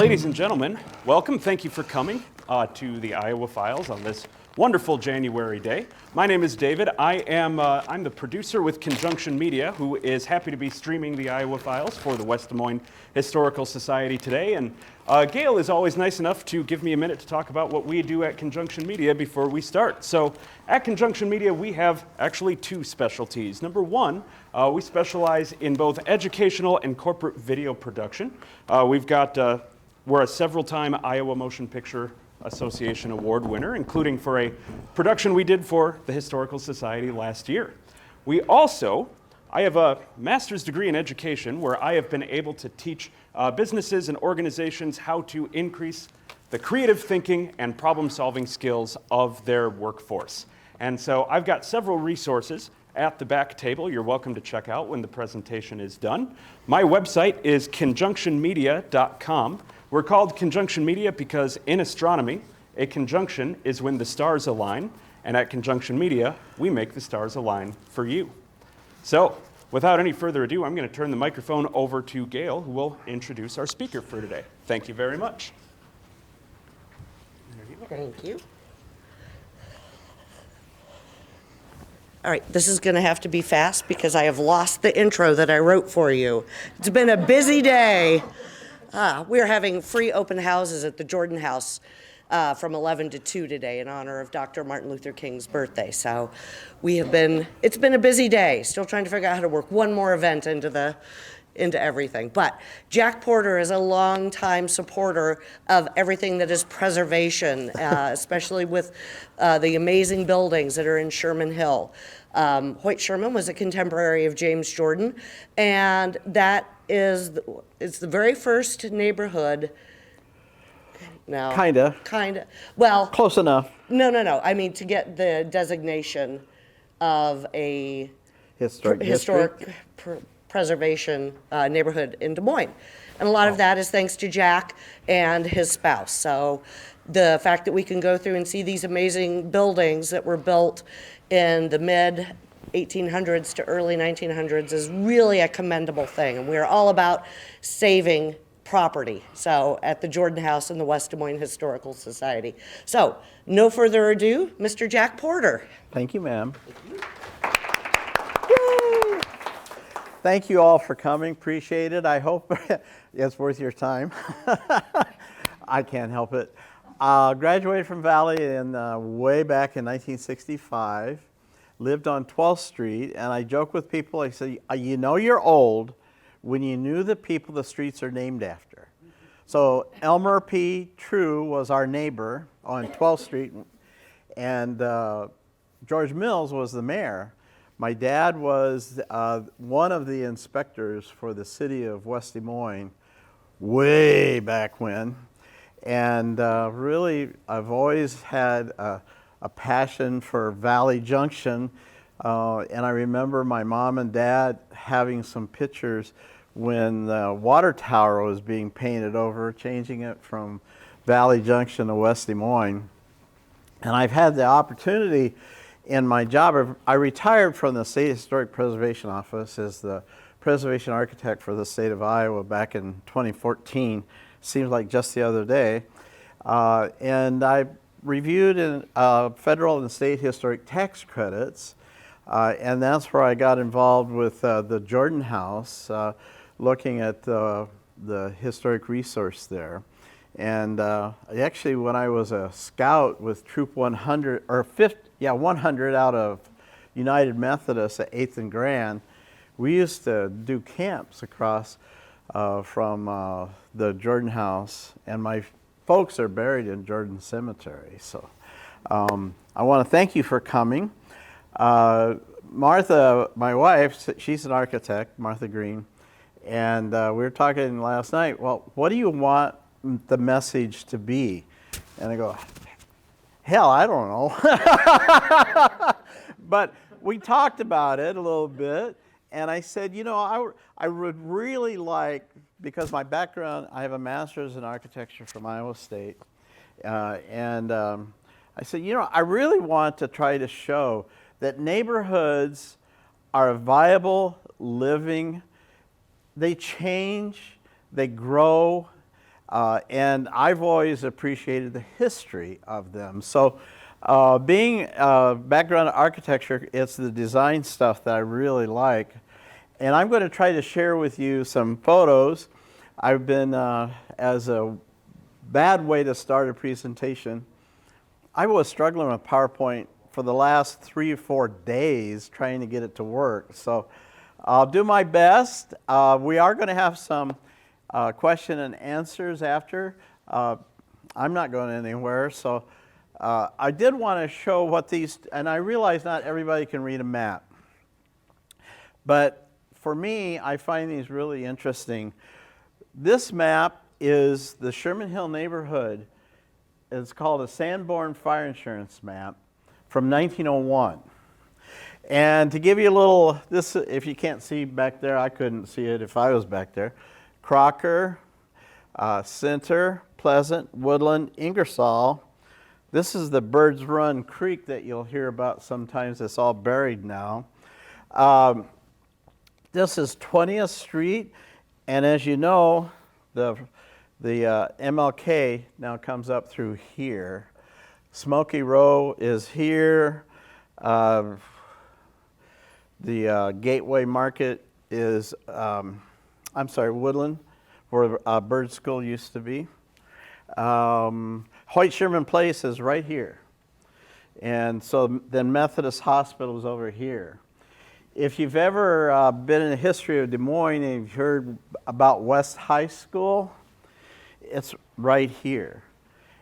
Ladies and gentlemen, welcome. Thank you for coming to the Iowa Files on this wonderful January day. My name is David. I'm the producer with Conjunction Media, who is happy to be streaming the Iowa Files for the West Des Moines Historical Society today. And Gail is always nice enough to give me a minute to talk about what we do at Conjunction Media before we start. So at Conjunction Media, we have actually two specialties. Number one, we specialize in both educational and corporate video production. We're a several-time Iowa Motion Picture Association Award winner, including for a production we did for the Historical Society last year. I have a master's degree in education where I have been able to teach businesses and organizations how to increase the creative thinking and problem-solving skills of their workforce. And so I've got several resources at the back table you're welcome to check out when the presentation is done. My website is conjunctionmedia.com. We're called Conjunction Media because in astronomy, a conjunction is when the stars align, and at Conjunction Media, we make the stars align for you. So, without any further ado, I'm going to turn the microphone over to Gail, who will introduce our speaker for today. Thank you very much. Thank you. All right, this is going to have to be fast because I have lost the intro that I wrote for you. It's been a busy day. We're having free open houses at the Jordan House from 11 to 2 today in honor of Dr. Martin Luther King's birthday. So it's been a busy day, still trying to figure out how to work one more event into everything. But Jack Porter is a longtime supporter of everything that is preservation, especially with the amazing buildings that are in Sherman Hill. Hoyt Sherman was a contemporary of James Jordan, and it's the very first neighborhood. No. Kinda. Well. Close enough. No. I mean, to get the designation of a historic preservation neighborhood in Des Moines. And a lot of that is thanks to Jack and his spouse. So the fact that we can go through and see these amazing buildings that were built in the mid 1800s to early 1900s is really a commendable thing. And we're all about saving property. So at the Jordan House and the West Des Moines Historical Society. So no further ado, Mr. Jack Porter. Thank you, ma'am. Yay! Thank you all for coming. Appreciate it. I hope it's worth your time. I can't help it. Graduated from Valley way back in 1965. Lived on 12th Street, and I joke with people, I say, you know you're old when you knew the people the streets are named after. So Elmer P. True was our neighbor on 12th Street, and George Mills was the mayor. My dad was one of the inspectors for the city of West Des Moines way back when. And really, I've always had a passion for Valley Junction. And I remember my mom and dad having some pictures when the water tower was being painted over, changing it from Valley Junction to West Des Moines. And I've had the opportunity in my job, I retired from the State Historic Preservation Office as the preservation architect for the state of Iowa back in 2014. Seems like just the other day. And I reviewed federal and state historic tax credits, and that's where I got involved with the Jordan House, looking at the historic resource there. And actually, when I was a scout with Troop 100, 100 out of United Methodist at 8th and Grand, we used to do camps across from the Jordan House, and my folks are buried in Jordan Cemetery. So I want to thank you for coming. Martha, my wife, she's an architect, Martha Green, and we were talking last night, well, what do you want the message to be? And I go, hell, I don't know. But we talked about it a little bit, and I said, you know, I would really like, because my background, I have a master's in architecture from Iowa State, and I said, you know, I really want to try to show that neighborhoods are viable, living, they change, they grow, And I've always appreciated the history of them. So being background in architecture, it's the design stuff that I really like. And I'm going to try to share with you some photos. I've been, as a bad way to start a presentation, I was struggling with PowerPoint for the last 3 or 4 days trying to get it to work. So I'll do my best. We are going to have some question and answers after. I'm not going anywhere. So I did want to show what these, and I realize not everybody can read a map. But for me, I find these really interesting. This map is the Sherman Hill neighborhood. It's called a Sanborn Fire Insurance map from 1901. And to give you a little, this, if you can't see back there, I couldn't see it if I was back there. Crocker, Center, Pleasant, Woodland, Ingersoll. This is the Birds Run Creek that you'll hear about sometimes. It's all buried now. This is 20th Street, and as you know, the MLK now comes up through here. Smoky Row is here. The Gateway Market is, Woodland, where Bird School used to be. Hoyt Sherman Place is right here. And so then Methodist Hospital is over here. If you've ever been in the history of Des Moines and you've heard about West High School, it's right here.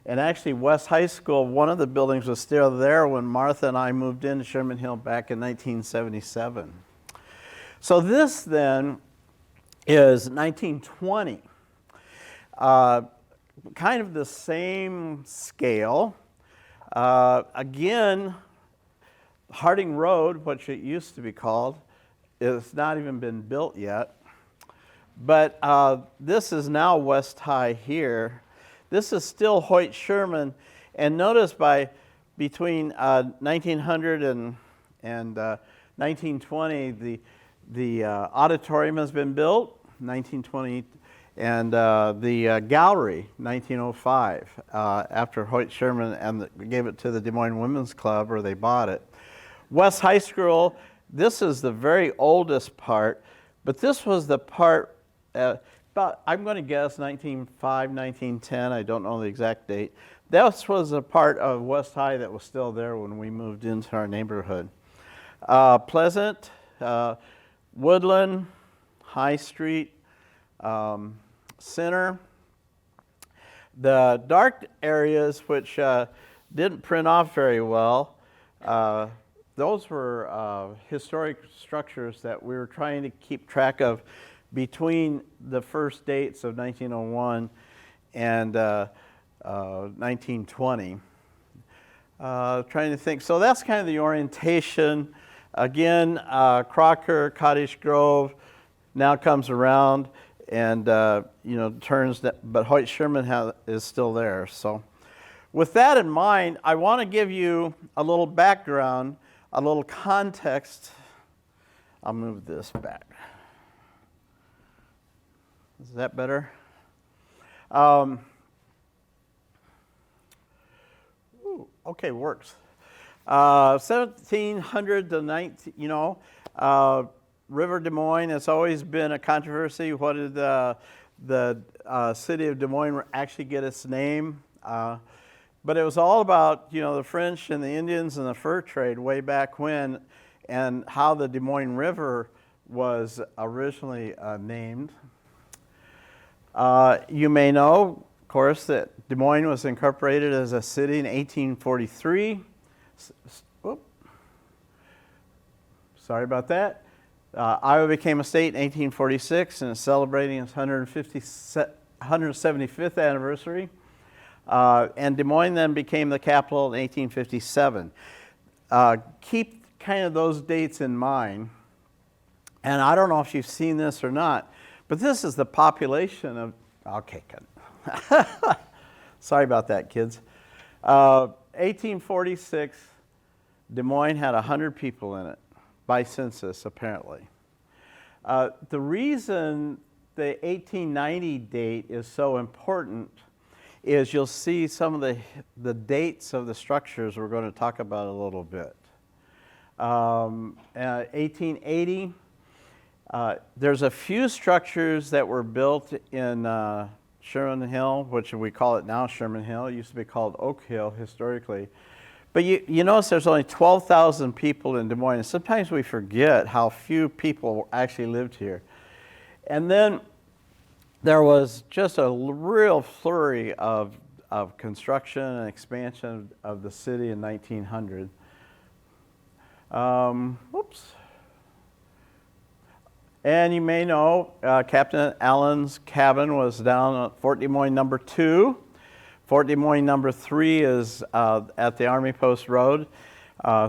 And actually West High School, one of the buildings was still there when Martha and I moved into Sherman Hill back in 1977. So this then is 1920. Kind of the same scale. Again, Harding Road, which it used to be called, has not even been built yet. But this is now West High here. This is still Hoyt Sherman. And notice between 1900 and 1920, the auditorium has been built, 1920, and the gallery, 1905, after Hoyt Sherman and gave it to the Des Moines Women's Club, or they bought it. West High School, this is the very oldest part, but this was the part about, I'm going to guess, 1905, 1910, I don't know the exact date. This was a part of West High that was still there when we moved into our neighborhood. Pleasant, Woodland, High Street, Center. The dark areas, which didn't print off very well, those were historic structures that we were trying to keep track of between the first dates of 1901 and 1920. Trying to think. So that's kind of the orientation. Again, Crocker, Cottage Grove now comes around and turns. But Hoyt Sherman is still there. So, with that in mind, I want to give you a little background, a little context. I'll move this back. Is that better? Okay, works. 1700 to 19, River Des Moines, it's always been a controversy. What did the city of Des Moines actually get its name? But it was all about, the French and the Indians and the fur trade way back when, and how the Des Moines River was originally named. You may know, of course, that Des Moines was incorporated as a city in 1843. Sorry about that. Iowa became a state in 1846 and is celebrating its 175th anniversary. And Des Moines then became the capital in 1857. Keep kind of those dates in mind. And I don't know if you've seen this or not, but this is the population of, okay, good. Sorry about that, kids. 1846, Des Moines had 100 people in it, by census, apparently. The reason the 1890 date is so important is you'll see some of the dates of the structures we're going to talk about a little bit. 1880, there's a few structures that were built in Sherman Hill, which we call it now Sherman Hill. It used to be called Oak Hill historically. But you notice there's only 12,000 people in Des Moines. And sometimes we forget how few people actually lived here. And then there was just a real flurry of construction and expansion of the city in 1900. Whoops. And you may know Captain Allen's cabin was down at Fort Des Moines number 2. Fort Des Moines number 3 is at the Army Post Road.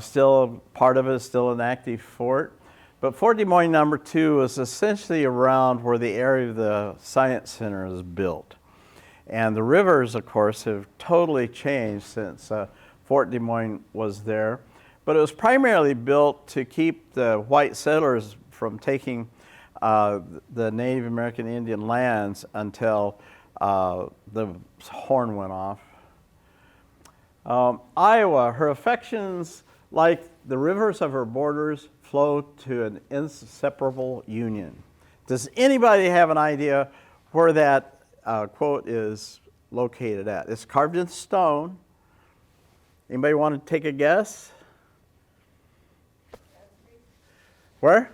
Still, part of it is still an active fort. But Fort Des Moines number 2 is essentially around where the area of the Science Center is built. And the rivers, of course, have totally changed since Fort Des Moines was there. But it was primarily built to keep the white settlers from taking the Native American Indian lands until the horn went off. Iowa, her affections, like the rivers of her borders, flow to an inseparable union. Does anybody have an idea where that quote is located at? It's carved in stone. Anybody want to take a guess? Where?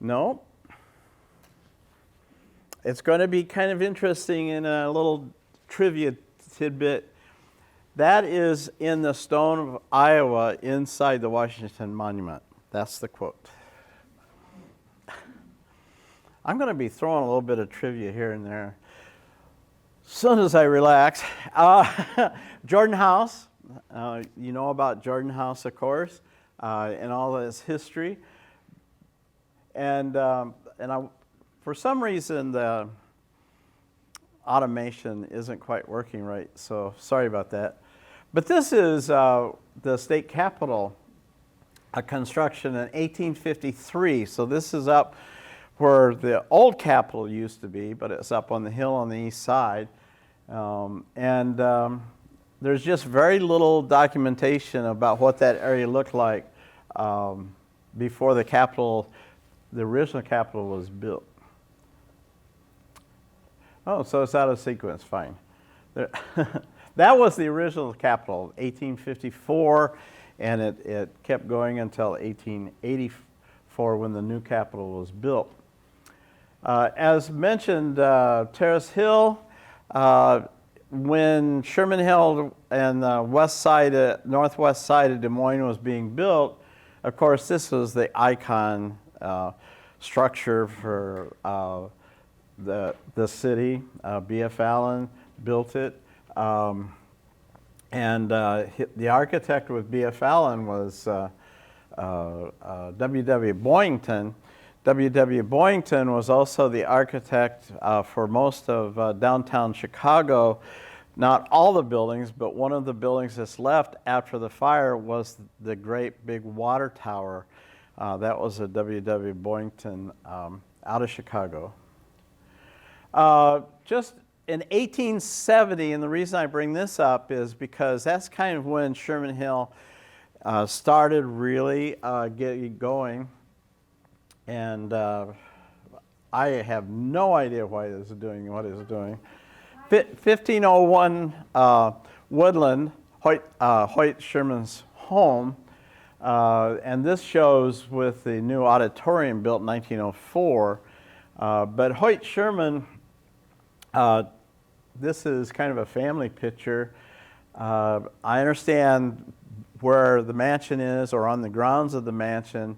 No. It's going to be kind of interesting in a little trivia tidbit. That is in the stone of Iowa inside the Washington Monument. That's the quote. I'm going to be throwing a little bit of trivia here and there. As soon as I relax. Jordan House. You know about Jordan House, of course, and all its history. And for some reason, the automation isn't quite working right, so sorry about that. But this is the state capitol, a construction in 1853. So this is up where the old capitol used to be, but it's up on the hill on the east side. There's just very little documentation about what that area looked like before the capitol, the original capitol, was built. Oh, so it's out of sequence, fine. That was the original capitol, 1854, and it kept going until 1884 when the new capitol was built. As mentioned, Terrace Hill, when Sherman Hill and the northwest side of Des Moines was being built, of course, this was the icon structure for the city. B.F. Allen built it. The architect with B.F. Allen was W.W. Boyington. W.W. Boyington was also the architect for most of downtown Chicago. Not all the buildings, but one of the buildings that's left after the fire was the great big water tower. That was a W.W. Boyington out of Chicago. Just in 1870, and the reason I bring this up is because that's kind of when Sherman Hill started really getting going. And I have no idea why it is doing what it's doing. 1501 Woodland, Hoyt Sherman's home. And this shows with the new auditorium built in 1904. But Hoyt Sherman, this is kind of a family picture. I understand where the mansion is, or on the grounds of the mansion,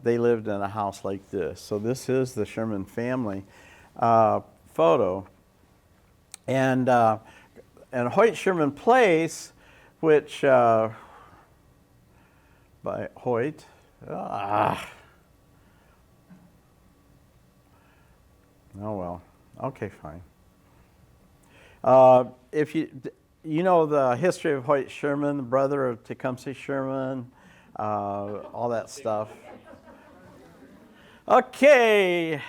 they lived in a house like this. So this is the Sherman family photo. And Hoyt Sherman Place, which by Hoyt, oh well, okay, fine. If you know the history of Hoyt Sherman, the brother of Tecumseh Sherman, all that stuff. Okay,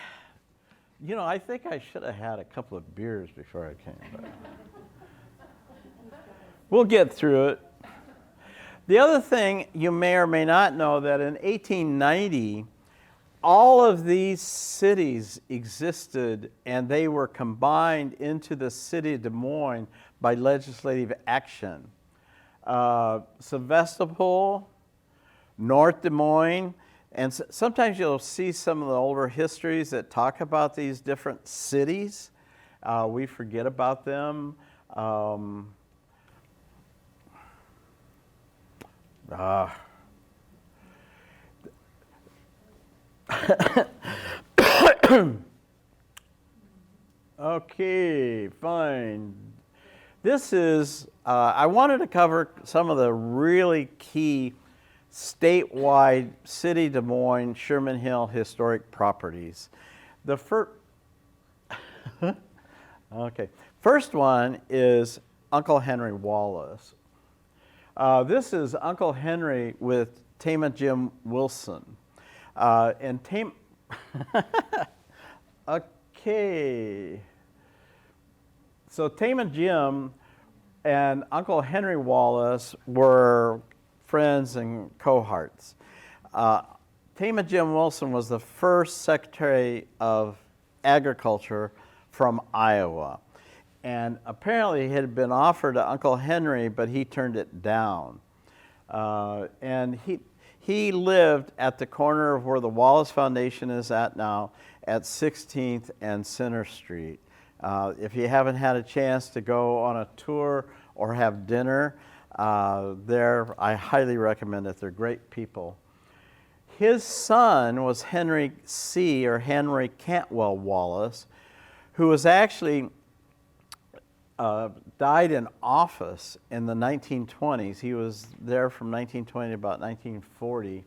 You know, I think I should have had a couple of beers before I came, but we'll get through it. The other thing you may or may not know that in 1890, all of these cities existed and they were combined into the city of Des Moines by legislative action. Sevastopol, North Des Moines, and sometimes you'll see some of the older histories that talk about these different cities. We forget about them. Okay, fine. This is, I wanted to cover some of the really key statewide City Des Moines, Sherman Hill historic properties. The first one is Uncle Henry Wallace. This is Uncle Henry with Tama Jim Wilson. Okay. So Tama Jim and Uncle Henry Wallace were friends and cohorts. Tama Jim Wilson was the first Secretary of Agriculture from Iowa. And apparently it had been offered to Uncle Henry, but he turned it down. And he lived at the corner of where the Wallace Foundation is at now, at 16th and Center Street. If you haven't had a chance to go on a tour or have dinner there, I highly recommend it. They're great people. His son was Henry C., or Henry Cantwell Wallace, who was actually died in office in the 1920s. He was there from 1920 to about 1940.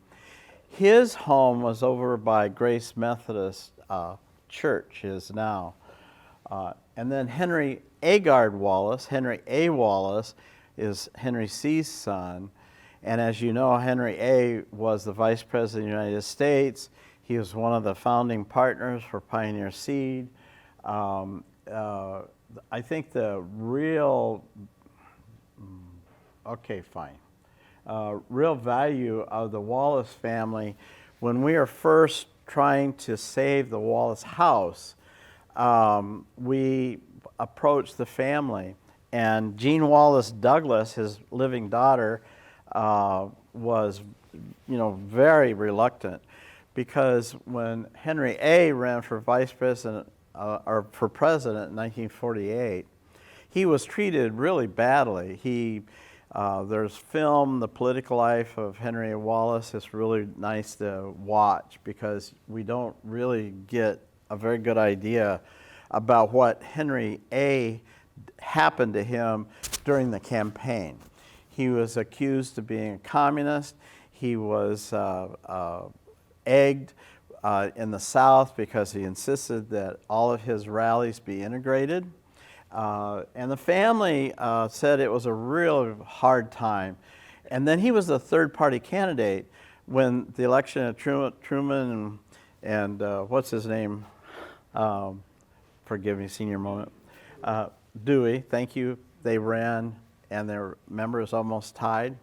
His home was over by Grace Methodist Church, is now. And then Henry Agard Wallace, Henry A. Wallace, is Henry C.'s son. And as you know, Henry A. was the Vice President of the United States. He was one of the founding partners for Pioneer Seed. I think the real, real value of the Wallace family, when we were first trying to save the Wallace house, we approached the family, and Jean Wallace Douglas, his living daughter, was, very reluctant, because when Henry A. ran for vice president or for president in 1948, he was treated really badly. There's film, The Political Life of Henry A. Wallace. It's really nice to watch because we don't really get a very good idea about what Henry A. happened to him during the campaign. He was accused of being a communist. He was egged in the South because he insisted that all of his rallies be integrated. And the family said it was a real hard time. And then he was the third-party candidate when the election of Truman and what's his name? Forgive me, senior moment. Dewey, thank you. They ran, and their members almost tied.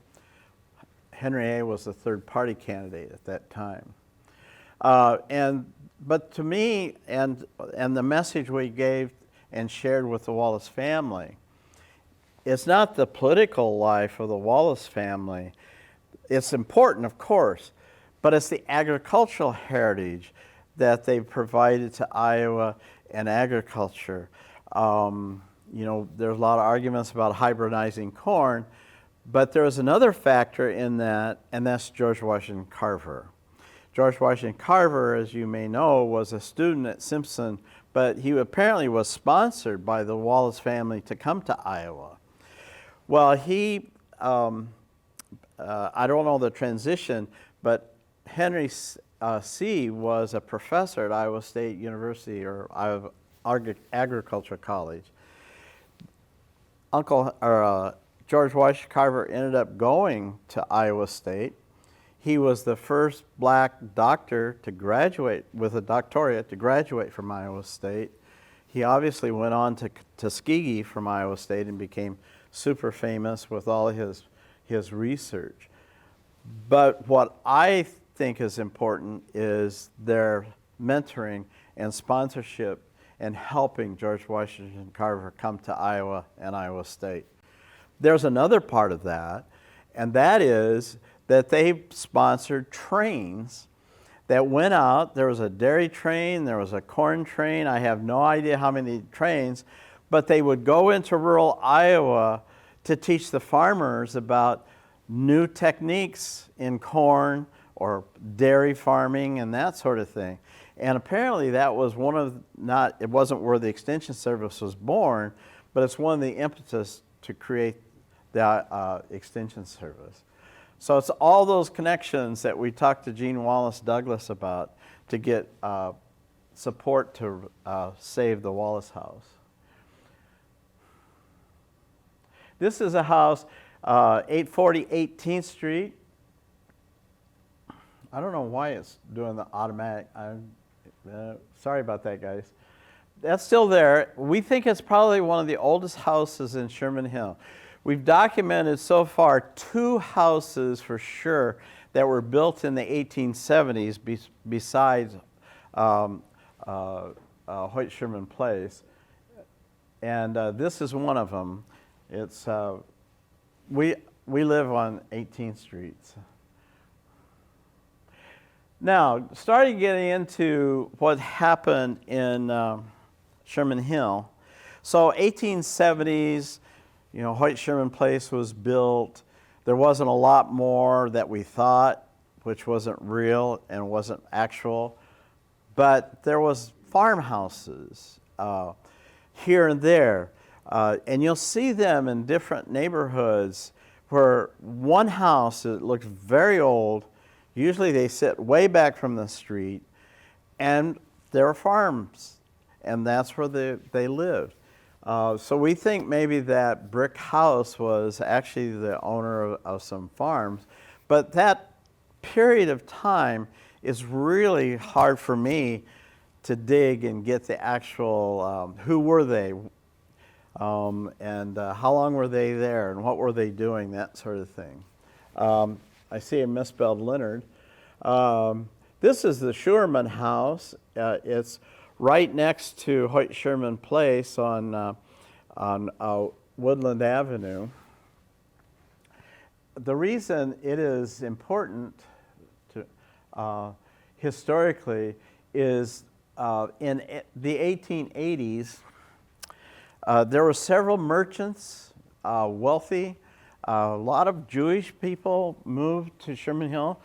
Henry A. was the third-party candidate at that time. But to me, and the message we gave and shared with the Wallace family, it's not the political life of the Wallace family. It's important, of course, but it's the agricultural heritage that they've provided to Iowa and agriculture. There's a lot of arguments about hybridizing corn, but there's another factor in that, and that's George Washington Carver. George Washington Carver, as you may know, was a student at Simpson, but he apparently was sponsored by the Wallace family to come to Iowa. Well, I don't know the transition, but Henry C. was a professor at Iowa State University or Iowa Agriculture College. George Washington Carver ended up going to Iowa State. He was the first black doctor to graduate with a doctorate to graduate from Iowa State. He obviously went on to Tuskegee from Iowa State and became super famous with all his research. But what I think is important is their mentoring and sponsorship and helping George Washington Carver come to Iowa and Iowa State. There's another part of that, and that is that they sponsored trains that went out. There was a dairy train, there was a corn train. I have no idea how many trains, but they would go into rural Iowa to teach the farmers about new techniques in corn or dairy farming and that sort of thing. And apparently that was it wasn't where the Extension Service was born, but it's one of the impetus to create the Extension Service. So it's all those connections that we talked to Gene Wallace Douglas about to get support to save the Wallace House. This is a house, 840 18th Street. I don't know why it's doing the automatic. Sorry about that, guys. That's still there. We think it's probably one of the oldest houses in Sherman Hill. We've documented so far 2 houses for sure that were built in the 1870s besides Hoyt Sherman Place. And this is one of them. It's we live on 18th Street. Now, starting getting into what happened in Sherman Hill. So 1870s, you know, Hoyt Sherman Place was built. There wasn't a lot more that we thought, which wasn't real and wasn't actual. But there was farmhouses here and there. And you'll see them in different neighborhoods where one house that looked very old, usually they sit way back from the street, and there are farms, and that's where they lived. So we think maybe that brick house was actually the owner of some farms, but that period of time is really hard for me to dig and get the actual, who were they, and how long were they there, and what were they doing, that sort of thing. I see a misspelled Leonard. This is the Sherman House. It's right next to Hoyt Sherman Place on Woodland Avenue. The reason it is important to, historically is in the 1880s, there were several merchants, wealthy. A lot of Jewish people moved to Sherman Hill.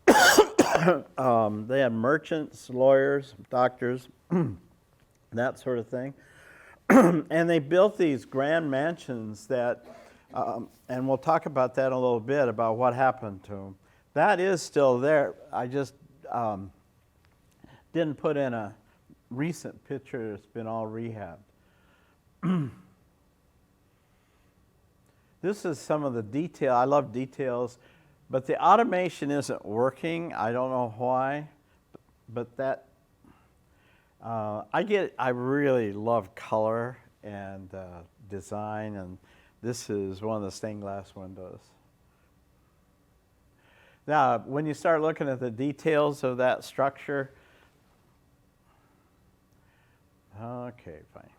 They had merchants, lawyers, doctors, that sort of thing. And they built these grand mansions that, and we'll talk about that in a little bit, about what happened to them. That is still there. I just didn't put in a recent picture. It's been all rehabbed. This is some of the detail. I love details, but the automation isn't working. I don't know why, but that, I really love color and design, and this is one of the stained glass windows. Now, when you start looking at the details of that structure, okay, fine.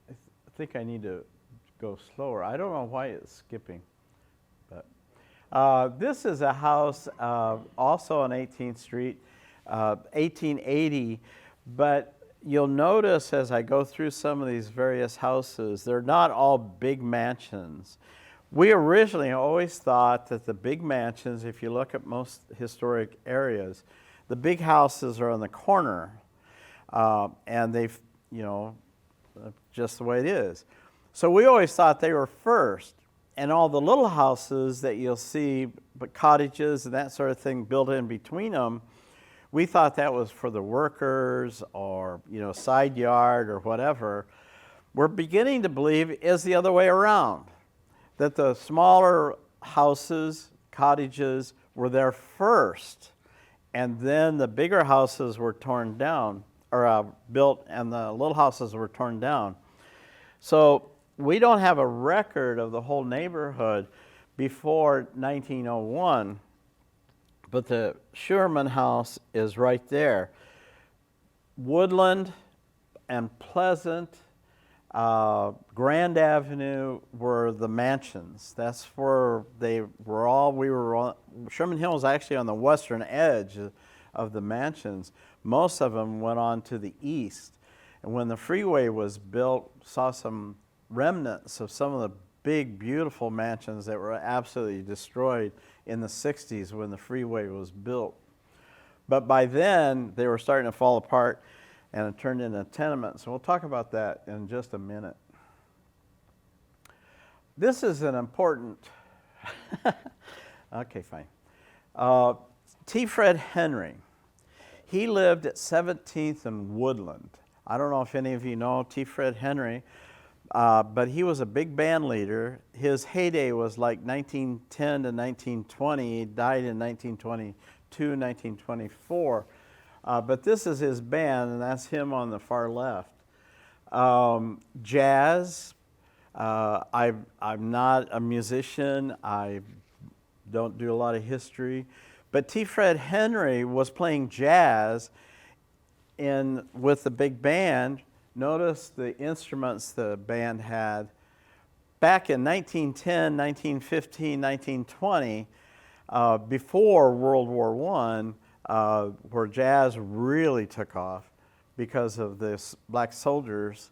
I think I need to go slower. I don't know why it's skipping. But this is a house also on 18th Street, 1880. But you'll notice as I go through some of these various houses, they're not all big mansions. We originally always thought that the big mansions, if you look at most historic areas, the big houses are on the corner, and they've, you know, just the way it is. So we always thought they were first, and all the little houses that you'll see, but cottages and that sort of thing built in between them, we thought that was for the workers or, you know, side yard or whatever. We're beginning to believe is the other way around, that the smaller houses, cottages were there first, and then the bigger houses were torn down, or built, and the little houses were torn down. So we don't have a record of the whole neighborhood before 1901, but the Sherman house is right there. Woodland and Pleasant, Grand Avenue were the mansions. That's where they were all, Sherman Hill is actually on the western edge of the mansions. Most of them went on to the east. And when the freeway was built, saw some remnants of some of the big, beautiful mansions that were absolutely destroyed in the 60s when the freeway was built. But by then, they were starting to fall apart, and it turned into tenements. So we'll talk about that in just a minute. This is an important, okay, fine. T. Fred Henry. He lived at 17th and Woodland. I don't know if any of you know T. Fred Henry, but he was a big band leader. His heyday was like 1910 to 1920. He died in 1922, 1924. But this is his band, and that's him on the far left. Jazz. I'm not a musician. I don't do a lot of history. But T. Fred Henry was playing jazz with the big band. Notice the instruments the band had. Back in 1910, 1915, 1920, before World War I, where jazz really took off because of this black soldiers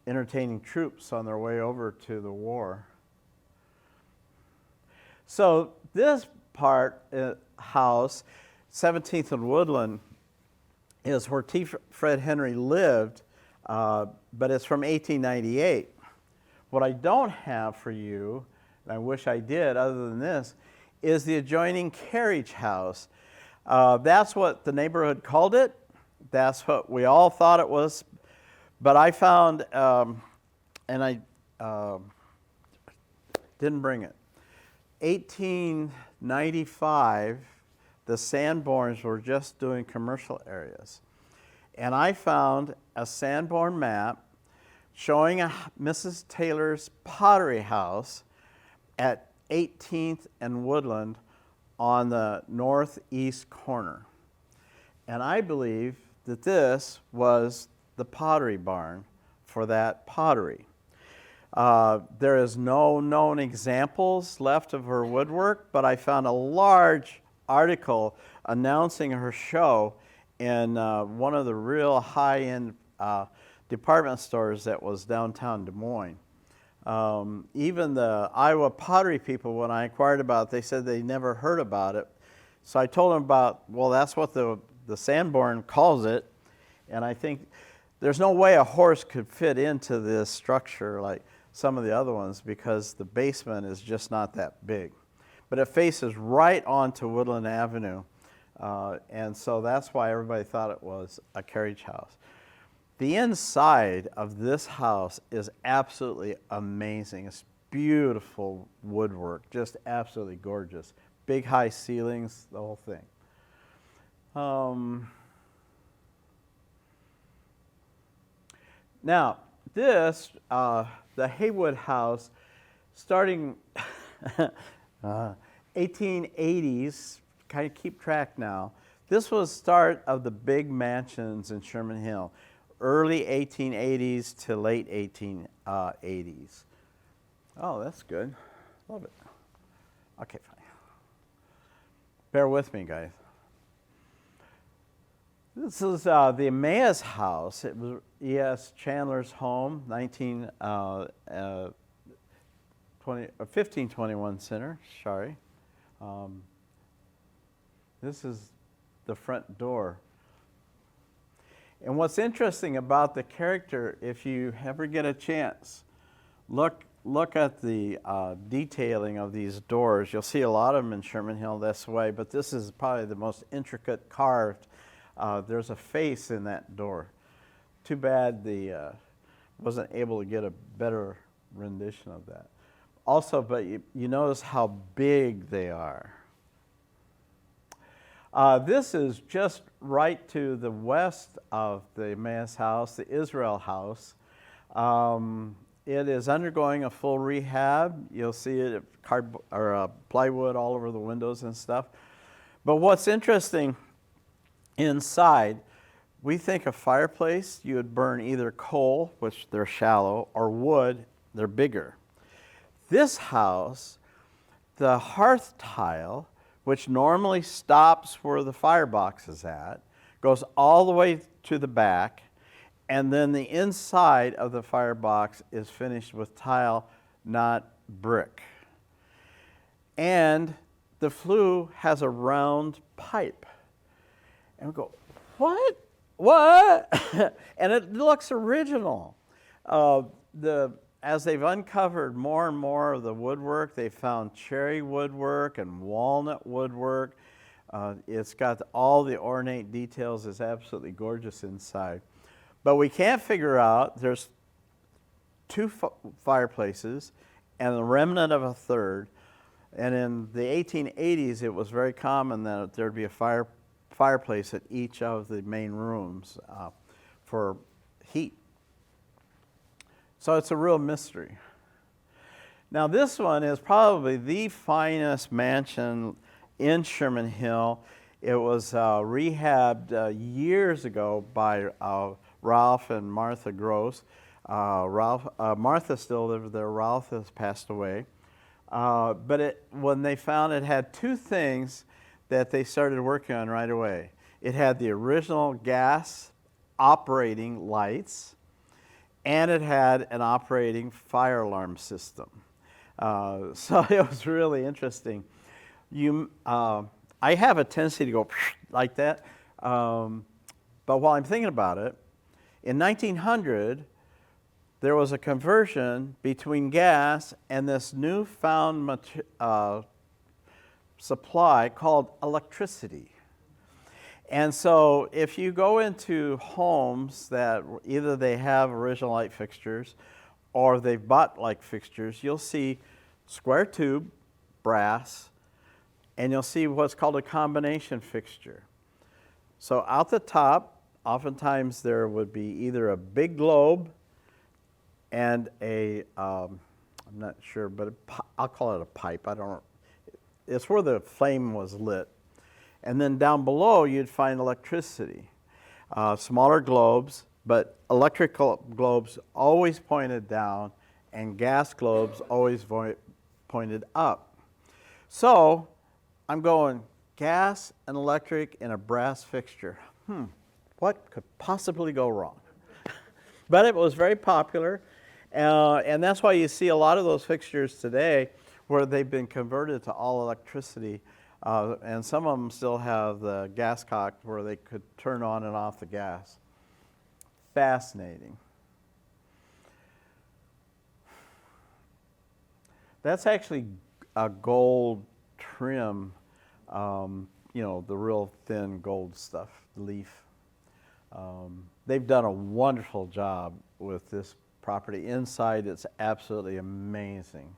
entertaining troops on their way over to the war. So this part, house, 17th and Woodland, is where T. Fred Henry lived, but it's from 1898. What I don't have for you, and I wish I did other than this, is the adjoining carriage house. That's what the neighborhood called it. That's what we all thought it was. But I found, and I didn't bring it, 1895, the Sanborns were just doing commercial areas. And I found a Sanborn map showing Mrs. Taylor's pottery house at 18th and Woodland on the northeast corner. And I believe that this was the pottery barn for that pottery. There is no known examples left of her woodwork, but I found a large article announcing her show in one of the real high-end department stores that was downtown Des Moines. Even the Iowa pottery people, when I inquired about it, they said they never heard about it. So I told them about, well, that's what the Sanborn calls it. And I think there's no way a horse could fit into this structure like some of the other ones because the basement is just not that big. But it faces right onto Woodland Avenue. And so that's why everybody thought it was a carriage house. The inside of this house is absolutely amazing. It's beautiful woodwork, just absolutely gorgeous. Big high ceilings, the whole thing. Now, this, the Haywood House, starting 1880s, kind of keep track now. This was the start of the big mansions in Sherman Hill, early 1880s to late 1880s. Oh, that's good. Love it. Okay, fine. Bear with me, guys. This is the Emmaus House. It was E.S. Chandler's home, 1521 Center, sorry. This is the front door. And what's interesting about the character, if you ever get a chance, look at the detailing of these doors. You'll see a lot of them in Sherman Hill this way, but this is probably the most intricate carved. There's a face in that door. Too bad the wasn't able to get a better rendition of that. Also, but you notice how big they are. This is just right to the west of the Emmaus house, the Israel house. It is undergoing a full rehab. You'll see it plywood all over the windows and stuff. But what's interesting inside, we think a fireplace, you would burn either coal, which they're shallow, or wood, they're bigger. This house, the hearth tile, which normally stops where the firebox is at, goes all the way to the back, and then the inside of the firebox is finished with tile, not brick. And the flue has a round pipe. And we go, what? What? And it looks original. As they've uncovered more and more of the woodwork, they found cherry woodwork and walnut woodwork. It's got all the ornate details. It's absolutely gorgeous inside. But we can't figure out, there's two fireplaces and the remnant of a third. And in the 1880s, it was very common that there'd be a fireplace at each of the main rooms for heat. So it's a real mystery. Now this one is probably the finest mansion in Sherman Hill. It was rehabbed years ago by Ralph and Martha Gross. Martha still lived there. Ralph has passed away. But when they found it had two things that they started working on right away. It had the original gas operating lights, and it had an operating fire alarm system. So it was really interesting. I have a tendency to go like that, but while I'm thinking about it, in 1900, there was a conversion between gas and this newfound supply called electricity. And so if you go into homes that either they have original light fixtures or they've bought light fixtures, you'll see square tube, brass, and you'll see what's called a combination fixture. So out the top, oftentimes there would be either a big globe and I'm not sure, but I'll call it a pipe. It's where the flame was lit. And then down below, you'd find electricity. Smaller globes, but electrical globes always pointed down, and gas globes always pointed up. So I'm going gas and electric in a brass fixture. What could possibly go wrong? But it was very popular, and that's why you see a lot of those fixtures today where they've been converted to all electricity. And some of them still have the gas cock where they could turn on and off the gas. Fascinating. That's actually a gold trim, the real thin gold stuff, leaf. They've done a wonderful job with this property. Inside, it's absolutely amazing.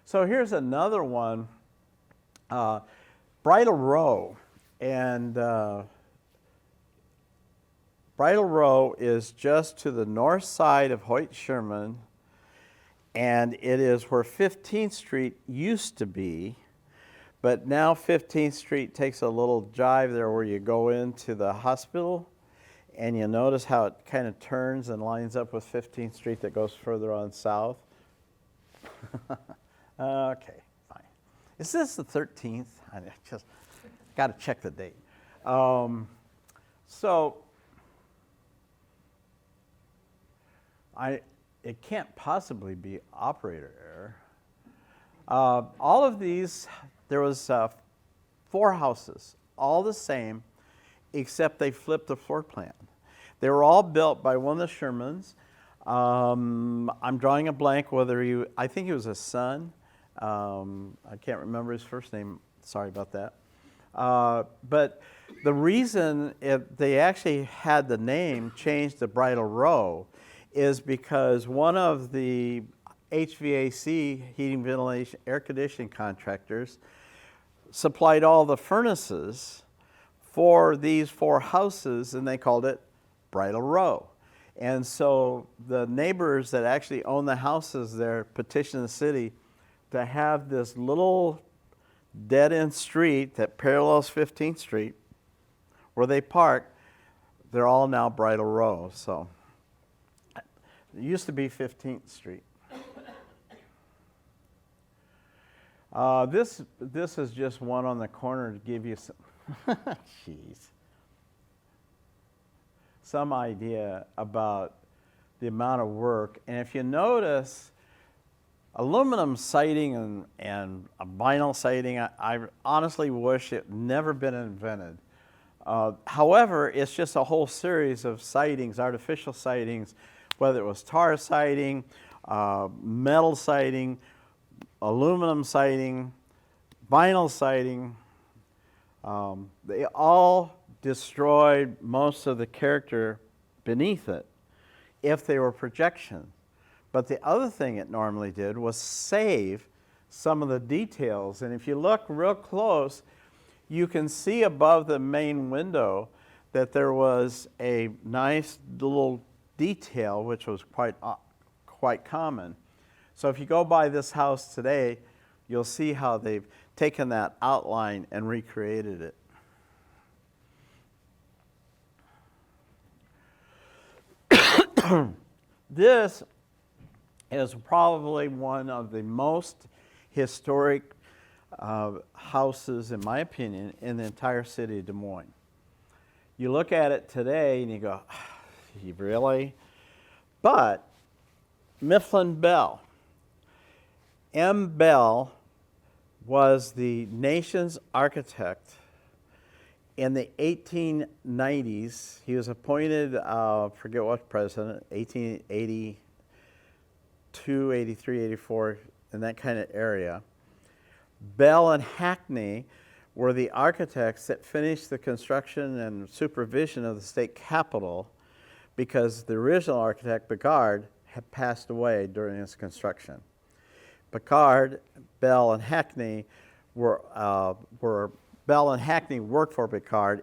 So here's another one, Bridal Row. And Bridal Row is just to the north side of Hoyt Sherman, and it is where 15th Street used to be, but now 15th Street takes a little jive there where you go into the hospital, and you notice how it kind of turns and lines up with 15th Street that goes further on south. Okay, fine. Is this the 13th? I just got to check the date. It can't possibly be operator error. All of these, there was 4 houses, all the same, except they flipped the floor plan. They were all built by one of the Shermans. I'm drawing a blank I think he was a son. I can't remember his first name. Sorry about that. But the reason they actually had the name changed to Bridal Row is because one of the HVAC, heating, ventilation, air conditioning contractors, supplied all the furnaces for these 4 houses, and they called it Bridal Row. And so the neighbors that actually own the houses there petitioned the city to have this little dead-end street that parallels 15th Street where they park. They're all now Bridal Row. So it used to be 15th Street. This is just one on the corner to give you some idea about the amount of work. And if you notice, aluminum siding and vinyl siding, I honestly wish it never been invented. However, it's just a whole series of sidings, artificial sidings, whether it was tar siding, metal siding, aluminum siding, vinyl siding. They all destroyed most of the character beneath it if they were projection. But the other thing it normally did was save some of the details. And if you look real close, you can see above the main window that there was a nice little detail, which was quite common. So if you go by this house today, you'll see how they've taken that outline and recreated it. This is probably one of the most historic houses, in my opinion, in the entire city of Des Moines. You look at it today and you go, really? But Mifflin Bell, M. Bell was the nation's architect in the 1890s. He was appointed, forget what president, 1882, 83, 84, in that kind of area. Bell and Hackney were the architects that finished the construction and supervision of the state capitol, because the original architect, Bigard, had passed away during its construction. Bigard, Bell, and Hackney Bell and Hackney worked for Bigard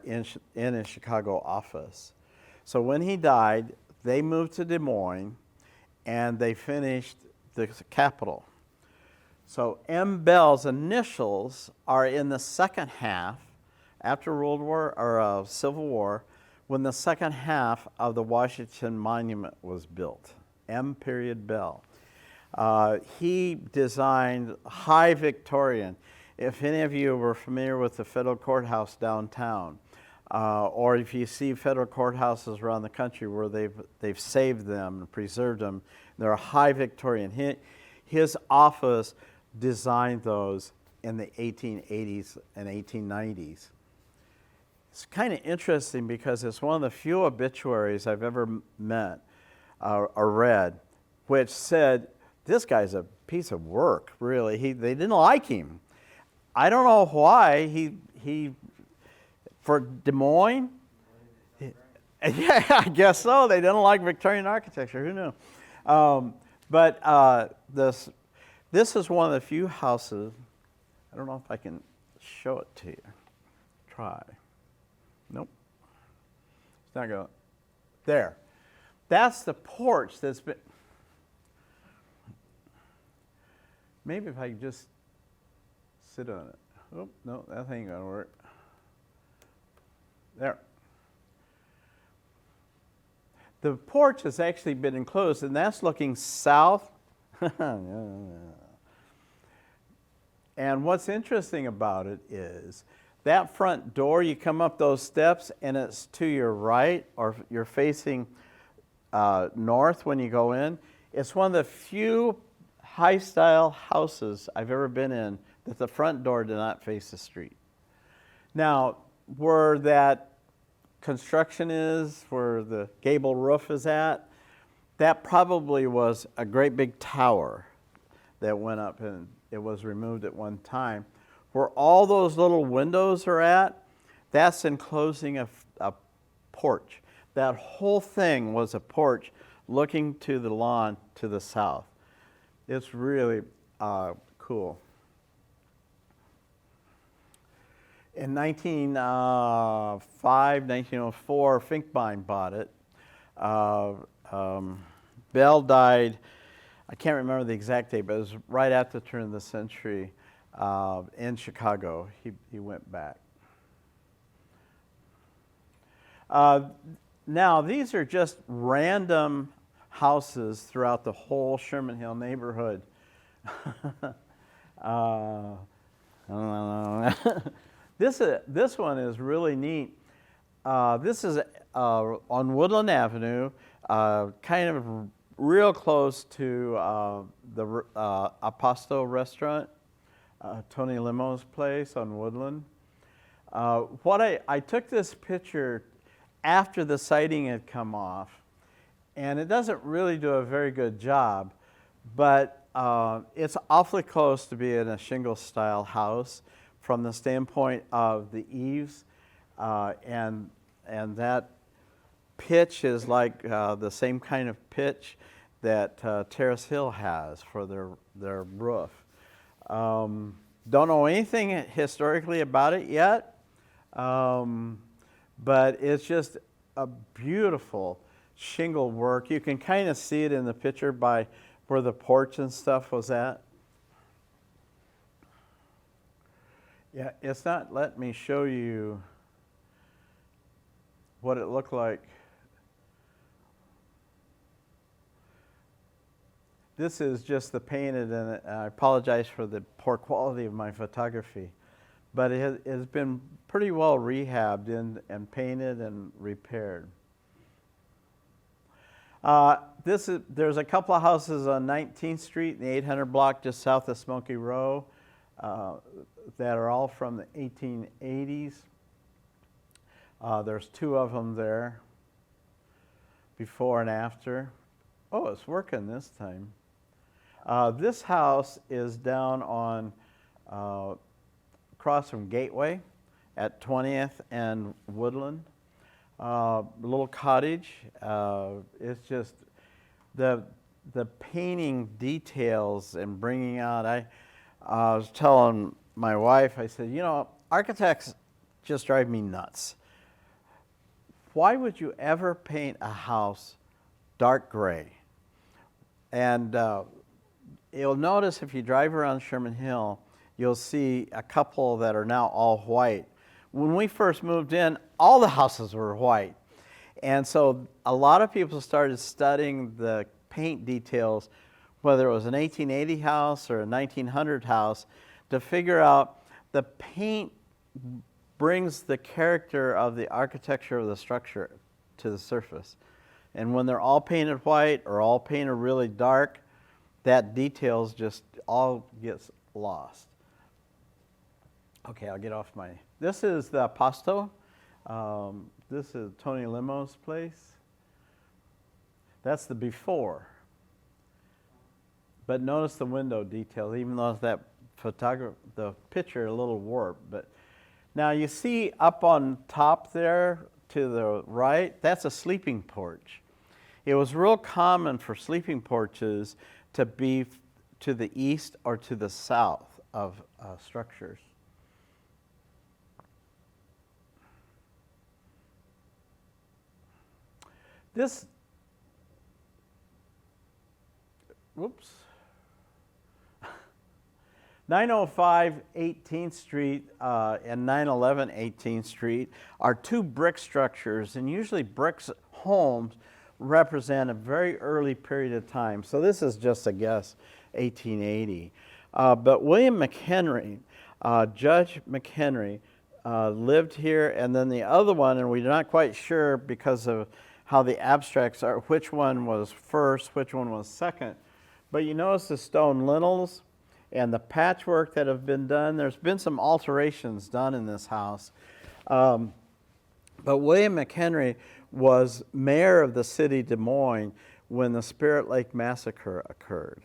in his Chicago office. So when he died, they moved to Des Moines and they finished the Capitol. So M. Bell's initials are in the second half, after Civil War, when the second half of the Washington Monument was built. M. Bell. He designed High Victorian. If any of you were familiar with the federal courthouse downtown, or if you see federal courthouses around the country where they've saved them and preserved them, they're High Victorian. His office designed those in the 1880s and 1890s. It's kind of interesting because it's one of the few obituaries I've ever met or read, which said, this guy's a piece of work, really. They didn't like him. I don't know why. He for Des Moines? Yeah, I guess so. They didn't like Victorian architecture. Who knew? But this is one of the few houses. I don't know if I can show it to you. Try. Nope. It's not going. There. That's the porch that's been. Maybe if I could just sit on it. Oh, no, that ain't gonna work. There. The porch has actually been enclosed, and that's looking south. And what's interesting about it is that front door, you come up those steps, and it's to your right, or you're facing north when you go in. It's one of the few high-style houses I've ever been in that the front door did not face the street. Now, where that construction is, where the gable roof is at, that probably was a great big tower that went up, and it was removed at one time. Where all those little windows are at, that's enclosing a porch. That whole thing was a porch looking to the lawn to the south. It's really cool. In 1905, 1904, Finkbein bought it. Bell died, I can't remember the exact date, but it was right at the turn of the century in Chicago. He went back. Now, these are just random houses throughout the whole Sherman Hill neighborhood. This one is really neat. This is on Woodland Avenue, kind of real close to the Aposto restaurant, Tony Limo's place on Woodland. I took this picture after the siding had come off, and it doesn't really do a very good job, but it's awfully close to being a shingle-style house from the standpoint of the eaves, and that pitch is like the same kind of pitch that Terrace Hill has for their roof. Don't know anything historically about it yet, but it's just a beautiful shingle work. You can kind of see it in the picture by where the porch and stuff was at. Yeah, it's not letting me show you what it looked like. This is just the painted, and I apologize for the poor quality of my photography, but it has been pretty well rehabbed and painted and repaired. There's a couple of houses on 19th Street in the 800 block just south of Smoky Row that are all from the 1880s. There's two of them there, before and after. Oh, it's working this time. This house is down on across from Gateway at 20th and Woodland. Little cottage. It's just the painting details and bringing out. I was telling my wife, I said, you know, architects just drive me nuts. Why would you ever paint a house dark gray? And you'll notice if you drive around Sherman Hill, you'll see a couple that are now all white. When we first moved in, all the houses were white. And so a lot of people started studying the paint details, whether it was an 1880 house or a 1900 house, to figure out the paint brings the character of the architecture of the structure to the surface. And when they're all painted white or all painted really dark, that details just all gets lost. Okay, I'll get off my... This is the Pasto. This is Tony Limo's place. That's the before. But notice the window detail, even though that the picture a little warped. But now you see up on top there to the right, that's a sleeping porch. It was real common for sleeping porches to be to the east or to the south of structures. This, whoops, 905 18th Street and 911 18th Street are two brick structures, and usually bricks homes represent a very early period of time. So this is just a guess, 1880. But William McHenry, Judge McHenry, lived here, and then the other one, and we're not quite sure because of how the abstracts are, which one was first, which one was second. But you notice the stone lintels and the patchwork that have been done. There's been some alterations done in this house. But William McHenry was mayor of the city Des Moines when the Spirit Lake Massacre occurred.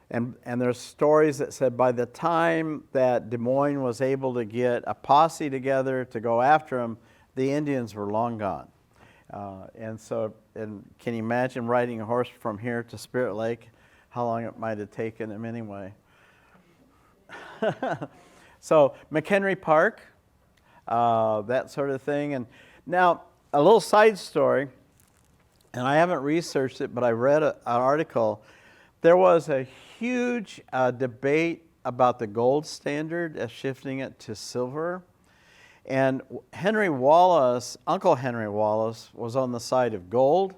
And there's stories that said by the time that Des Moines was able to get a posse together to go after him, the Indians were long gone. And can you imagine riding a horse from here to Spirit Lake, how long it might have taken him anyway. So McHenry Park, that sort of thing. And now a little side story, and I haven't researched it, but I read an article. There was a huge debate about the gold standard as shifting it to silver. And Henry Wallace, Uncle Henry Wallace, was on the side of gold,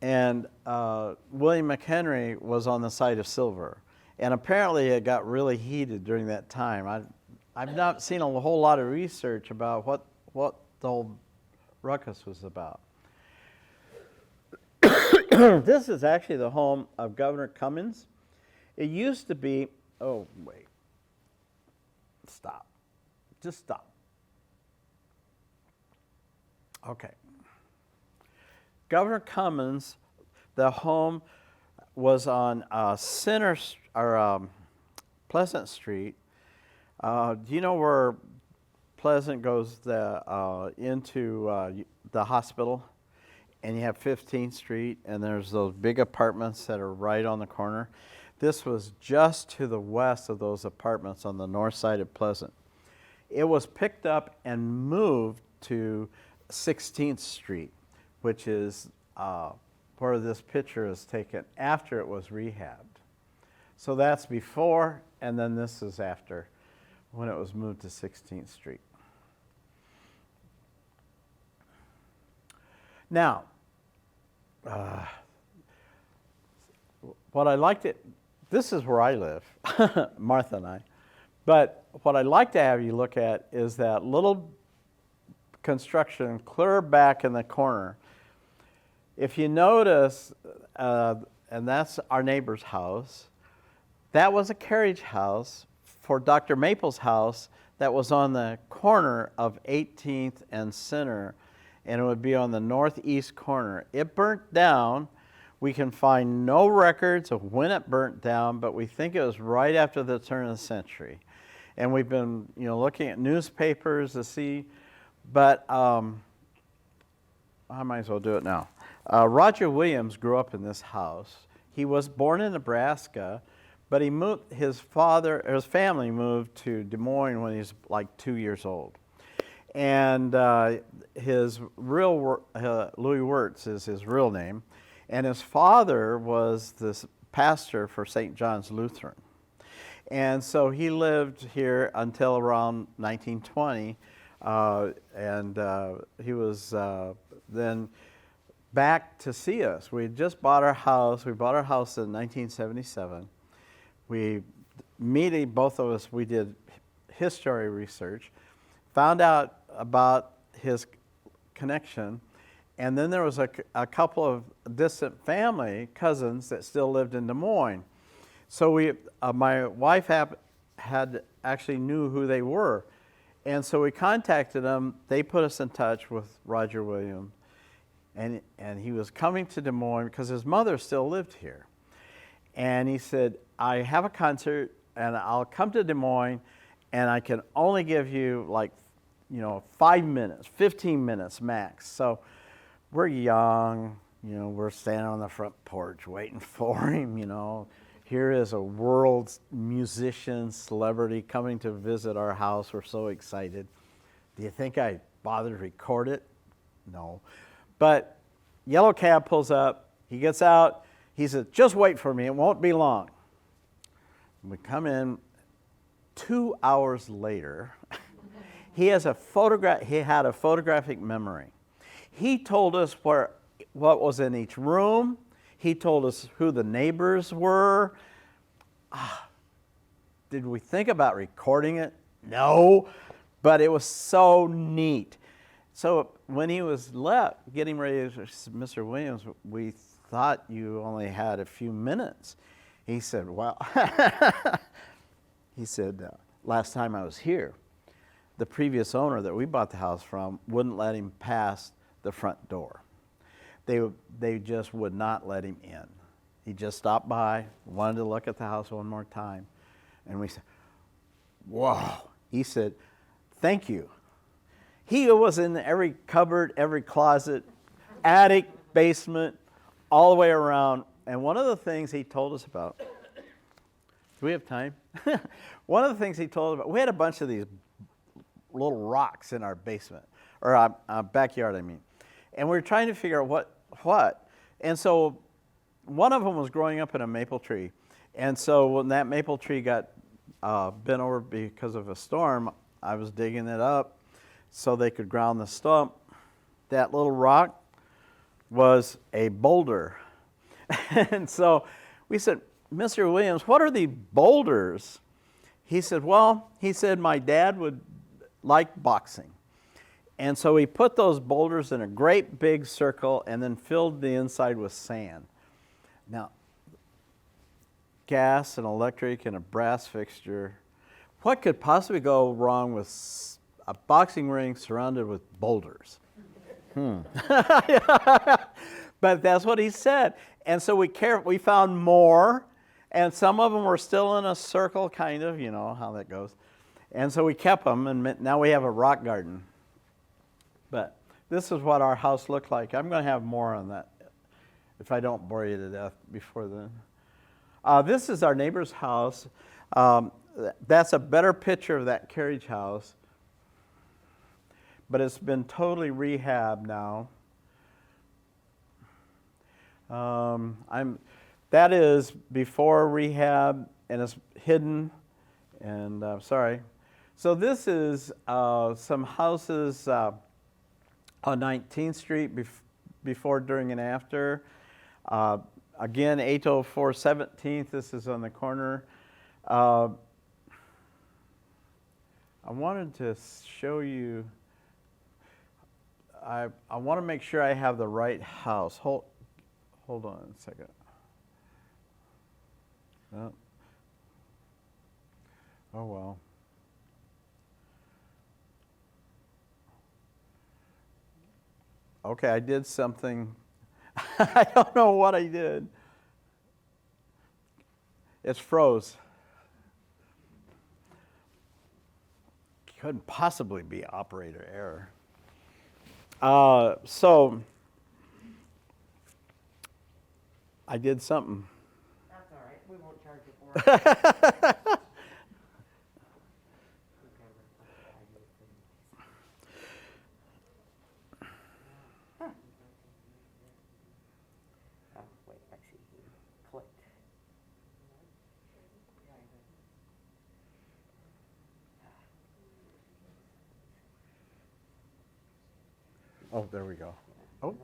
and William McHenry was on the side of silver. And apparently it got really heated during that time. I've not seen a whole lot of research about what the whole ruckus was about. This is actually the home of Governor Cummins. It used to be, oh, wait. Stop. Just stop. Okay. Governor Cummins, the home was on Pleasant Street. Do you know where Pleasant goes into the hospital? And you have 15th Street, and there's those big apartments that are right on the corner. This was just to the west of those apartments on the north side of Pleasant. It was picked up and moved to 16th Street, which is where this picture is taken after it was rehabbed. So that's before, and then this is after, when it was moved to 16th Street. Now, what I like to, this is where I live, Martha and I, but what I'd like to have you look at is that little construction clear back in the corner. If you notice, and that's our neighbor's house, that was a carriage house for Dr. Maple's house that was on the corner of 18th and Center, and it would be on the northeast corner. It burnt down. We can find no records of when it burnt down, but we think it was right after the turn of the century. And we've been, looking at newspapers to see, but I might as well do it now. Roger Williams grew up in this house. He was born in Nebraska, but he moved. His family moved to Des Moines when he was like 2 years old. And his real Louis Wirtz is his real name, and his father was this pastor for St. John's Lutheran. And so he lived here until around 1920, and he was then back to see us. We had just bought our house. We bought our house in 1977. We immediately, both of us, we did history research, found out about his connection, and then there was a couple of distant family cousins that still lived in Des Moines. So my wife had actually knew who they were, and so we contacted them. They put us in touch with Roger Williams, and he was coming to Des Moines because his mother still lived here. And he said, I have a concert, and I'll come to Des Moines, and I can only give you 5 minutes, 15 minutes max. So we're young, we're standing on the front porch waiting for him, Here is a world musician, celebrity coming to visit our house. We're so excited. Do you think I bothered to record it? No. But yellow cab pulls up. He gets out. He said, just wait for me. It won't be long. We come in 2 hours later. He had a photographic memory. He told us what was in each room. He told us who the neighbors were. Did we think about recording it? No, but it was so neat. So when he was getting ready to Mr. Williams, we thought you only had a few minutes. He said, well, last time I was here, the previous owner that we bought the house from wouldn't let him pass the front door. They just would not let him in. He just stopped by, wanted to look at the house one more time. And we said, whoa. He said, thank you. He was in every cupboard, every closet, attic, basement, all the way around. And one of the things he told us about, do we have time? One of the things he told us about, we had a bunch of these little rocks in our basement, or backyard, I mean. And we were trying to figure out what. And so one of them was growing up in a maple tree. And so when that maple tree got bent over because of a storm, I was digging it up so they could ground the stump. That little rock was a boulder. And so we said, Mr. Williams, what are the boulders? He said, my dad would like boxing. And so he put those boulders in a great big circle and then filled the inside with sand. Now, gas and electric and a brass fixture, what could possibly go wrong with a boxing ring surrounded with boulders? But that's what he said. And so we found more, and some of them were still in a circle, kind of, you know how that goes. And so we kept them, and now we have a rock garden. But this is what our house looked like. I'm going to have more on that if I don't bore you to death before then. This is our neighbor's house. That's a better picture of that carriage house. But it's been totally rehabbed now. That is before rehab, and it's hidden. And sorry. So this is some houses on 19th Street before, during, and after. Again, 804 17th. This is on the corner. I wanted to show you. I want to make sure I have the right house. Hold on a second. Oh well. Okay, I did something. I don't know what I did. It's froze. Couldn't possibly be operator error. So I did something. That's all right. We won't charge you for it. Wait, I see. Clicked. Oh, there we go. Oh.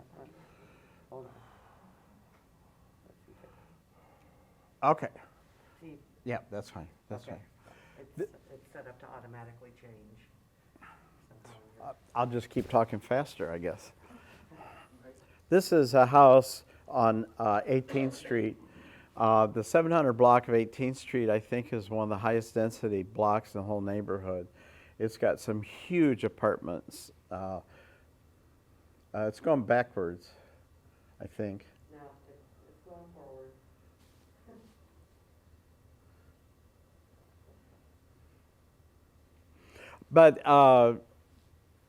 Hold on. Okay. See, Yeah, that's fine. That's okay. fine. It's set up to automatically change. I'll just keep talking faster, I guess. This is a house on 18th Street. The 700 block of 18th Street, I think, is one of the highest density blocks in the whole neighborhood. It's got some huge apartments. It's going backwards, I think. No, it's going forward. But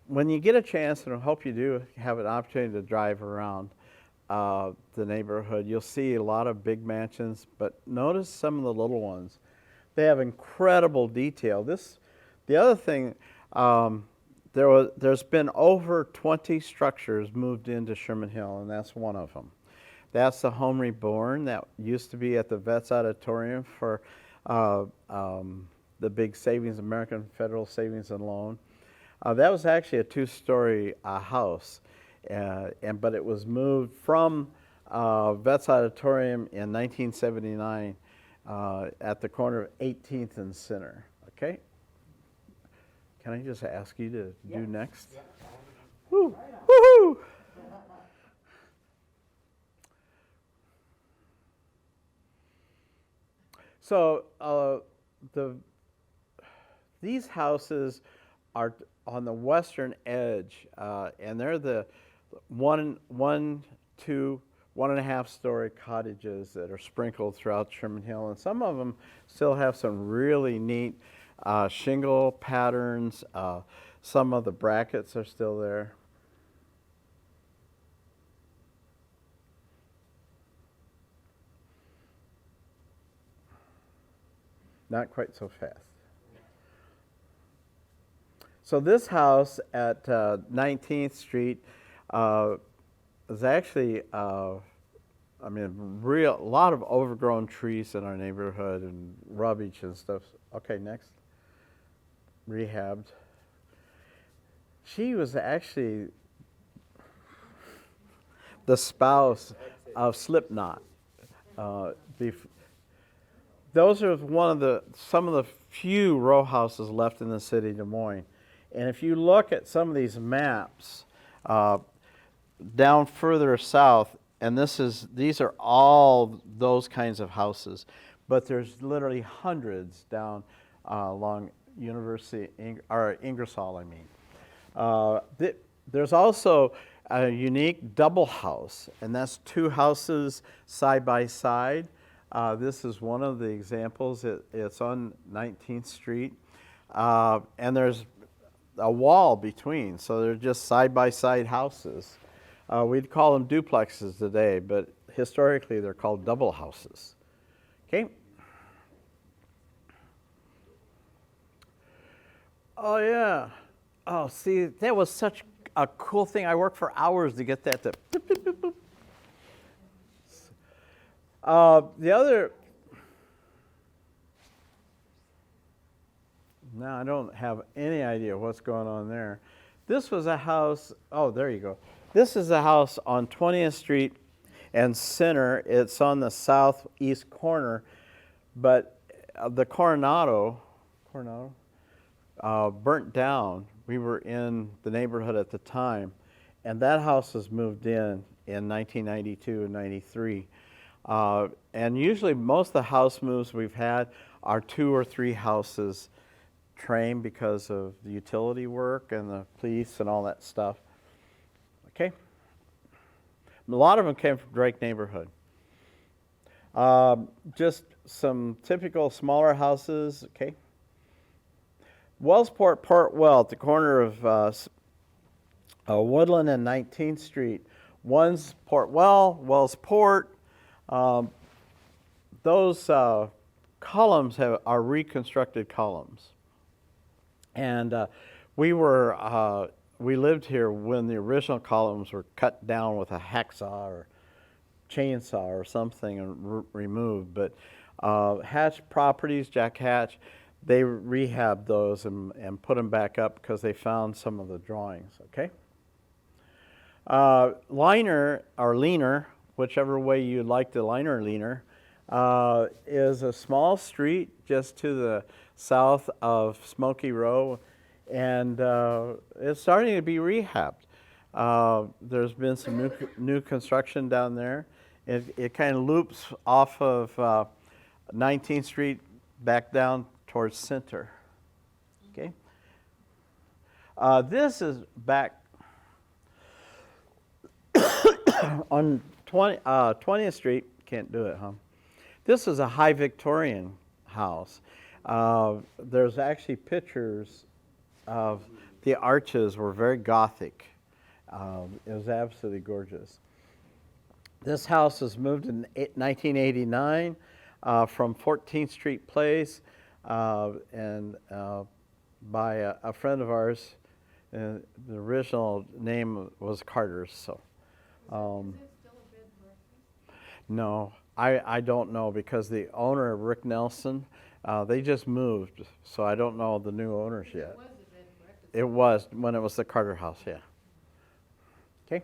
when you get a chance, and I hope you do have an opportunity to drive around the neighborhood, you'll see a lot of big mansions, but notice some of the little ones. They have incredible detail. The other thing, there's been over 20 structures moved into Sherman Hill, and that's one of them. That's the Home Reborn that used to be at the Vets Auditorium for the big savings, American Federal Savings and Loan. That was actually a two-story house, but it was moved from Vets Auditorium in 1979 at the corner of 18th and Center. Okay? Can I just ask you to do next? Yeah. Woo! Woohoo! So these houses are on the western edge, and they're the 1.5 story cottages that are sprinkled throughout Sherman Hill, and some of them still have some really neat shingle patterns. Some of the brackets are still there. Not quite so fast. So this house at 19th Street is actually, a lot of overgrown trees in our neighborhood and rubbish and stuff. Okay, next. Rehabbed. She was actually the spouse of Slipknot. Those are some of the few row houses left in the city of Des Moines. And if you look at some of these maps down further south, and these are all those kinds of houses, but there's literally hundreds down along Ingersoll, there's also a unique double house, and that's two houses side by side. This is one of the examples. It's on 19th Street, and there's a wall between, so they're just side-by-side houses. We'd call them duplexes today, but historically they're called double houses. Okay. Oh yeah. Oh, see, that was such a cool thing. I worked for hours to get that to. Boop, boop, boop, boop. The other. Now I don't have any idea what's going on there. This was a house. Oh, there you go. This is a house on 20th Street and Center. It's on the southeast corner, but the Coronado burnt down. We were in the neighborhood at the time, and that house was moved in 1992 and 93. And usually most of the house moves we've had are 2 or 3 houses trained because of the utility work and the police and all that stuff. Okay? A lot of them came from Drake neighborhood. Just some typical smaller houses, okay? Wellsport Portwell at the corner of Woodland and 19th Street. One's Portwell, Wellsport. Those columns are reconstructed columns. And we lived here when the original columns were cut down with a hacksaw or chainsaw or something and removed. But Hatch Properties, Jack Hatch, they rehabbed those and put them back up because they found some of the drawings, okay? Liner, or Leaner, whichever way you like the Liner Leaner, is a small street just to the south of Smoky Row, and it's starting to be rehabbed. There's been some new construction down there. It kind of loops off of 19th Street back down towards Center. Okay. This is back on 20th Street. Can't do it, huh? This is a high Victorian house. There's actually pictures of the arches were very Gothic. It was absolutely gorgeous. This house was moved in 1989 from 14th Street Place and by a friend of ours. The original name was Carter's. So, Is it still a bed and breakfast? No, I don't know because the owner, Rick Nelson, they just moved, so I don't know the new owners yet. It was a bed and breakfast. It was when it was the Carter House, yeah. Okay.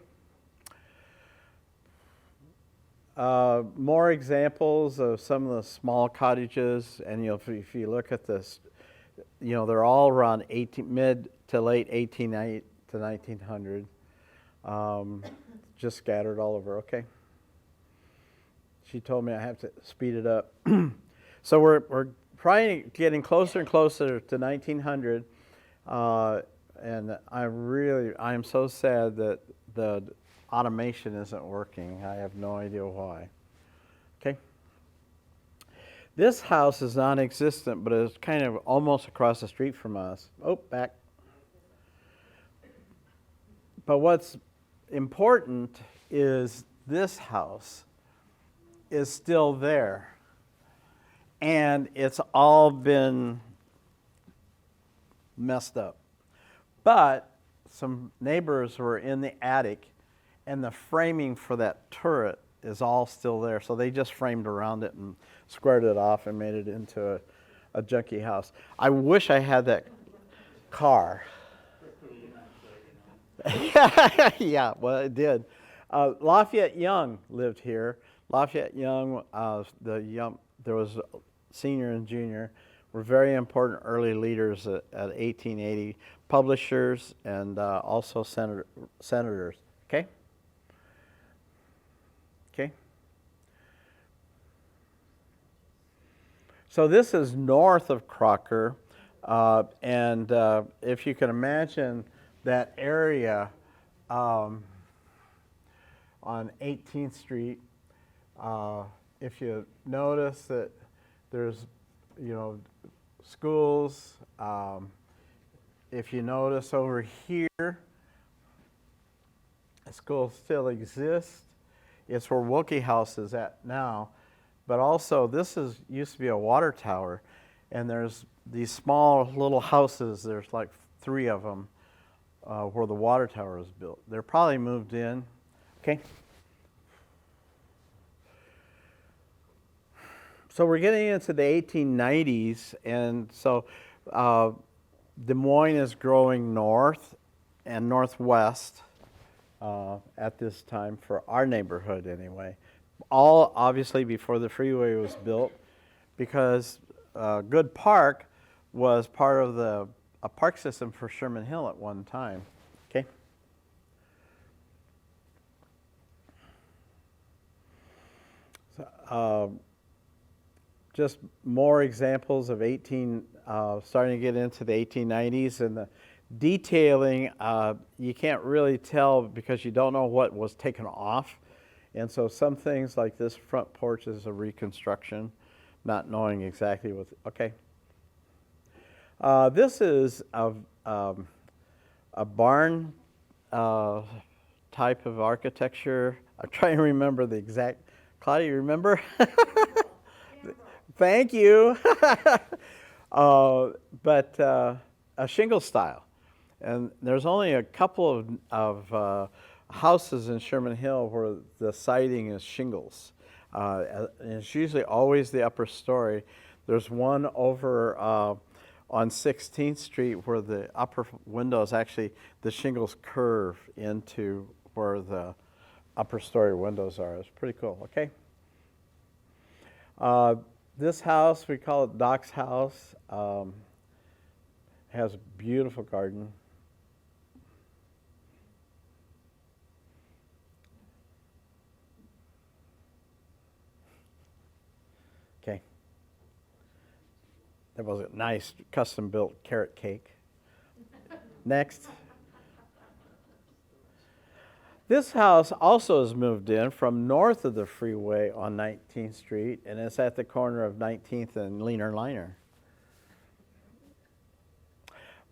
More examples of some of the small cottages, and if you look at this, they're all around mid to late 1890 to 1900, just scattered all over. Okay. She told me I have to speed it up. So we're probably getting closer and closer to 1900, and I am so sad that the automation isn't working. I have no idea why. Okay. This house is non-existent, but it's kind of almost across the street from us. Oh, back. But what's important is this house is still there. and it's all been messed up. But some neighbors were in the attic, and the framing for that turret is all still there. So they just framed around it and squared it off and made it into a junky house. I wish I had that car. Yeah, well, it did. Lafayette Young lived here. Lafayette Young, there was senior and junior, were very important early leaders at 1880, publishers and also senators. Okay? Okay? So this is north of Crocker, and if you can imagine that area on 18th Street, if you notice that there's, schools, if you notice over here, a school still exists. It's where Wilkie House is at now. But also, used to be a water tower, and there's these small little houses. There's like 3 of them where the water tower was built. They're probably moved in. Okay. So we're getting into the 1890s, and so Des Moines is growing north and northwest at this time for our neighborhood anyway. All obviously before the freeway was built, because Good Park was part of a park system for Sherman Hill at one time. Okay. So, just more examples of starting to get into the 1890s, and the detailing, you can't really tell because you don't know what was taken off. And so some things like this front porch is a reconstruction, not knowing exactly what, okay. This is a barn type of architecture. I'm trying to remember the exact, Claudia, you remember? Thank you. But a shingle style. And there's only a couple of houses in Sherman Hill where the siding is shingles. And it's usually always the upper story. There's one over on 16th Street where the upper windows, actually the shingles curve into where the upper story windows are. It's pretty cool, okay? This house, we call it Doc's house, has a beautiful garden. Okay. That was a nice custom-built carrot cake. Next. This house also has moved in from north of the freeway on 19th Street, and it's at the corner of 19th and Leaner Liner.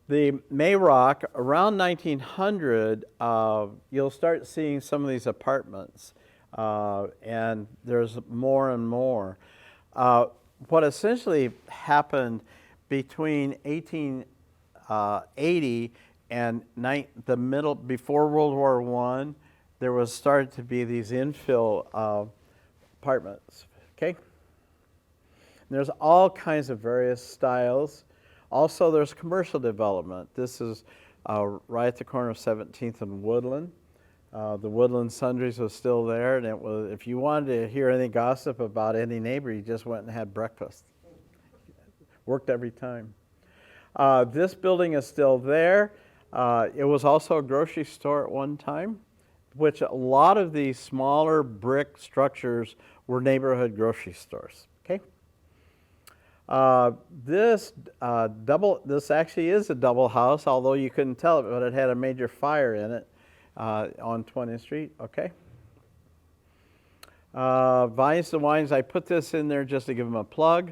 The Mayrock, around 1900, you'll start seeing some of these apartments, and there's more and more. What essentially happened between 1880 and the middle, before World War I, there was started to be these infill apartments, okay? And there's all kinds of various styles. Also, there's commercial development. This is right at the corner of 17th and Woodland. The Woodland Sundries was still there, and it was, if you wanted to hear any gossip about any neighbor, you just went and had breakfast. Worked every time. This building is still there. It was also a grocery store at one time, which a lot of these smaller brick structures were neighborhood grocery stores. Okay. This actually is a double house, although you couldn't tell it, but it had a major fire in it on 20th Street. Okay. Vines to Wines, I put this in there just to give them a plug.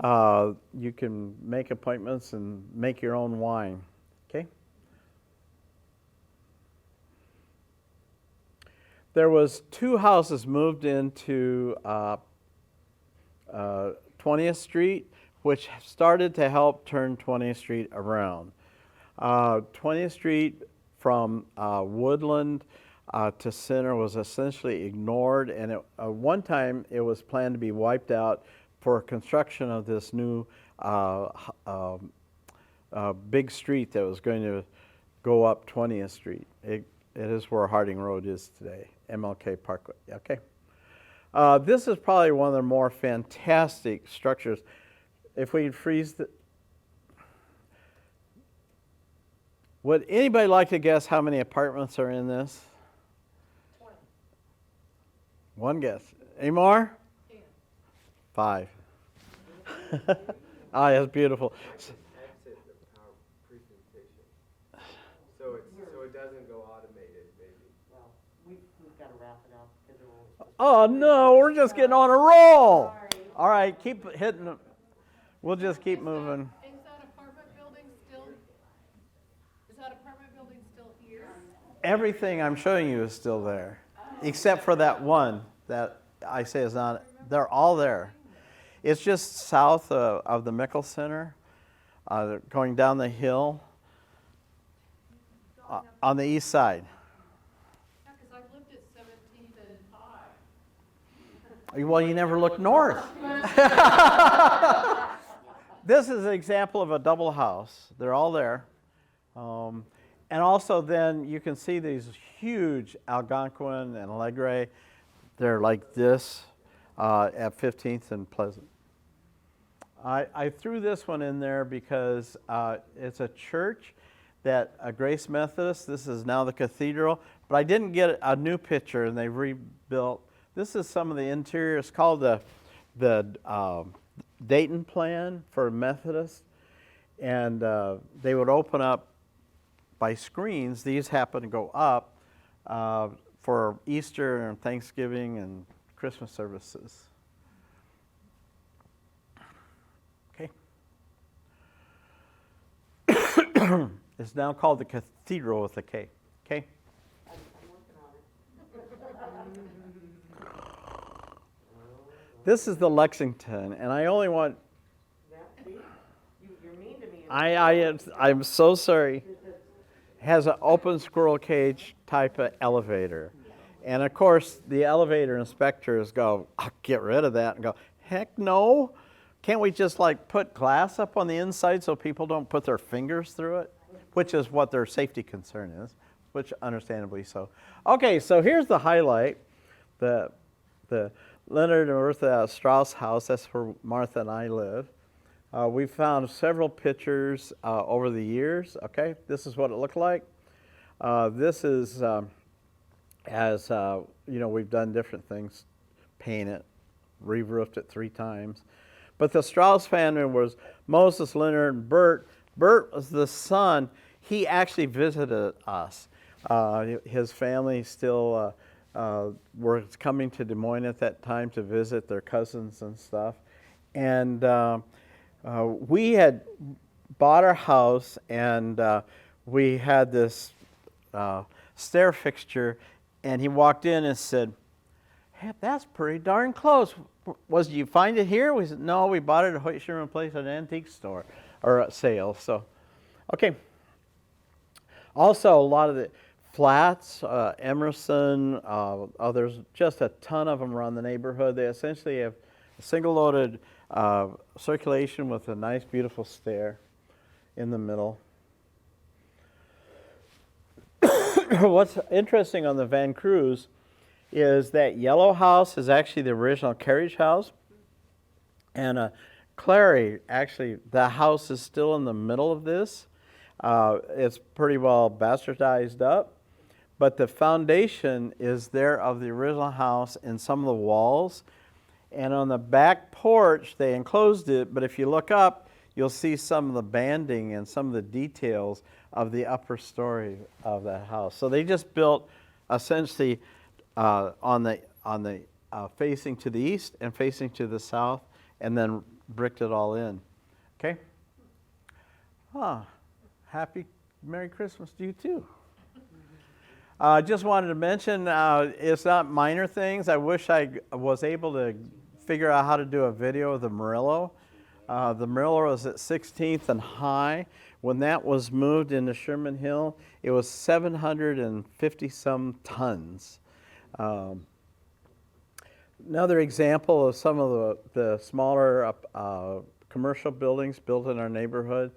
You can make appointments and make your own wine. Okay. There was 2 houses moved into 20th Street, which started to help turn 20th Street around. 20th Street from Woodland to Center was essentially ignored, and one time it was planned to be wiped out for construction of this new big street that was going to go up 20th Street. It is where Harding Road is today, MLK Parkway. Okay. This is probably one of the more fantastic structures. If we freeze the... Would anybody like to guess how many apartments are in this? 20. One guess. Any more? 10. 5. Ah, that's beautiful. Exit the power presentation. So it doesn't go automated, maybe. Well, we've got to wrap it up because we're only supposed Oh no, we're just getting on a roll. Sorry. All right, keep hitting them. We'll just keep moving. Is that apartment building still here? Everything I'm showing you is still there, except for that one that I say is not. They're all there. It's just south of the Mickle Center, going down the hill on the east side. Yeah, because I've lived at 17th and 5. Well, you never looked north. This is an example of a double house. They're all there. And also then you can see these huge Algonquin and Allegre. They're like this at 15th and Pleasant. I threw this one in there because it's a church that Grace Methodist, this is now the cathedral, but I didn't get a new picture and they rebuilt. This is some of the interior. It's called the Dayton plan for Methodist, and they would open up by screens. These happen to go up for Easter and Thanksgiving and Christmas services. Okay. It's now called the Cathedral with a K. Okay. I'm working on it. This is the Lexington, and I only want. You're mean to me. I'm so sorry. Has an open squirrel cage type of elevator. And of course, the elevator inspectors go, "I'll get rid of that," and go, "Heck no. Can't we just like put glass up on the inside so people don't put their fingers through it?" Which is what their safety concern is, which understandably so. Okay, so here's the highlight. The Leonard and Bertha Strauss house, that's where Martha and I live. We found several pictures over the years. Okay, this is what it looked like. This is, we've done different things, paint it, re-roofed it 3 times. But the Strauss family was Moses, Leonard, and Bert. Bert was the son. He actually visited us. His family still were coming to Des Moines at that time to visit their cousins and stuff. And we had bought our house, and we had this stair fixture, and he walked in and said, "Hey, that's pretty darn close. Did you find it here?" We said, "No, we bought it at Hoyt Sherman Place at an antique store or a sale." So, okay. Also, a lot of the flats, Emerson, there's just a ton of them around the neighborhood. They essentially have a single-loaded circulation with a nice, beautiful stair in the middle. What's interesting on the Van Cruz is that yellow house is actually the original carriage house. And Clary, actually, the house is still in the middle of this. It's pretty well bastardized up. But the foundation is there of the original house in some of the walls. And on the back porch, they enclosed it. But if you look up, you'll see some of the banding and some of the details of the upper story of that house. So they just built essentially on the facing to the east and facing to the south, and then bricked it all in. Okay? Happy Merry Christmas to you too. Just wanted to mention, it's not minor things. I wish I was able to figure out how to do a video of the Murillo. The Murillo was at 16th and High. When that was moved into Sherman Hill, it was 750 some tons. Another example of some of the smaller commercial buildings built in our neighborhood.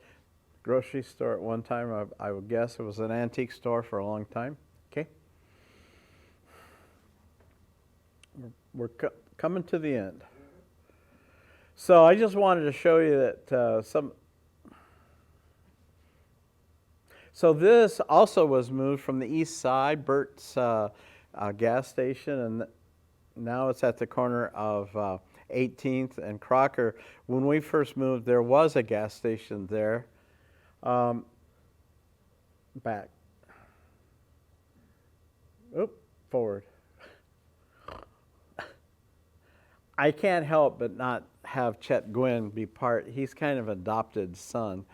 Grocery store at one time, I would guess it was an antique store for a long time. Okay. We're coming to the end. So I just wanted to show you that So this also was moved from the east side, Burt's gas station, and now it's at the corner of 18th and Crocker. When we first moved, there was a gas station there. Back. Oop, forward. I can't help but not have Chet Gwynn be part. He's kind of adopted son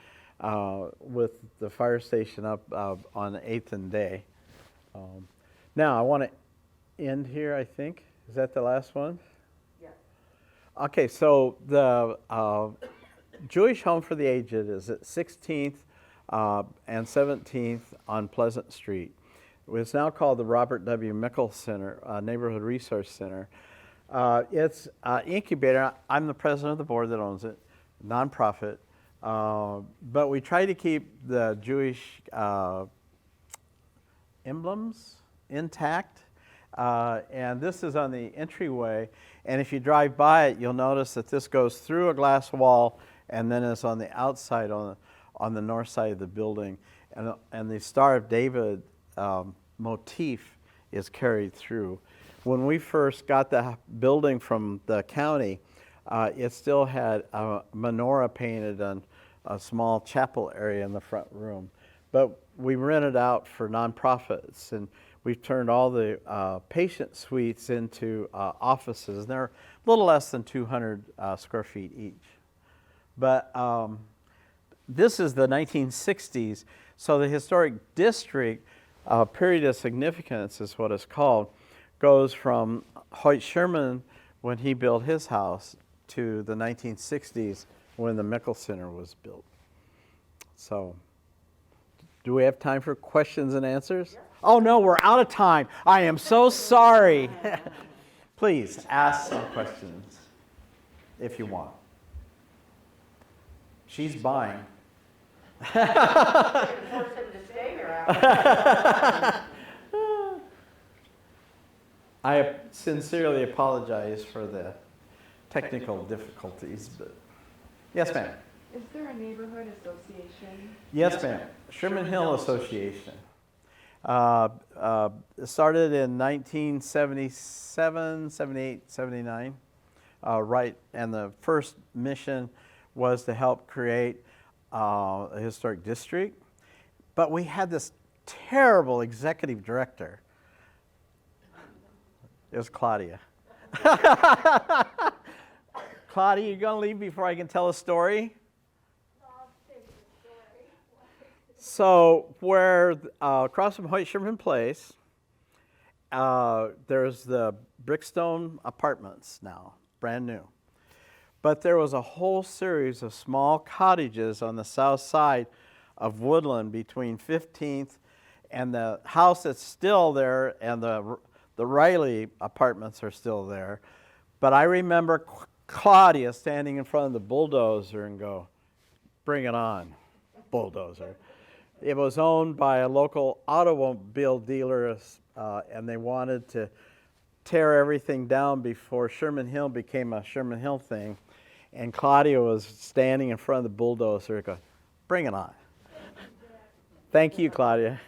with the fire station up on 8th and Day. Now, I want to end here, I think. Is that the last one? Yeah. Okay, so the Jewish Home for the Aged is at 16th and 17th on Pleasant Street. It's now called the Robert W. Mickle Center, Neighborhood Resource Center. It's an incubator. I'm the president of the board that owns it, nonprofit. But we try to keep the Jewish emblems intact. And this is on the entryway. And if you drive by it, you'll notice that this goes through a glass wall and then is on the outside on the north side of the building. And the Star of David motif is carried through. When we first got the building from the county, it still had a menorah painted on a small chapel area in the front room. But we rented out for nonprofits, and we've turned all the patient suites into offices. And they're a little less than 200 square feet each. But this is the 1960s, so the historic district, period of significance is what it's called, goes from Hoyt Sherman when he built his house to the 1960s when the Mickle Center was built. So, do we have time for questions and answers? Yeah. Oh no, we're out of time. I am so sorry. Please ask some questions if you want. She's buying. I sincerely apologize for the technical difficulties, but yes, ma'am. Is there a neighborhood association? Yes, ma'am. Sherman Hill Association. Started in 1977, 78, 79, right, and the first mission was to help create a historic district. But we had this terrible executive director. It was Claudia. Claudia, you gonna leave before I can tell a story? So where across from Hoyt Sherman Place, there's the Brickstone Apartments now, brand new. But there was a whole series of small cottages on the south side of Woodland between 15th and the house that's still there, and the Riley apartments are still there. But I remember Claudia standing in front of the bulldozer and go, "Bring it on, bulldozer." It was owned by a local automobile dealer, and they wanted to tear everything down before Sherman Hill became a Sherman Hill thing. And Claudia was standing in front of the bulldozer going, "Bring it on." Thank you, Claudia.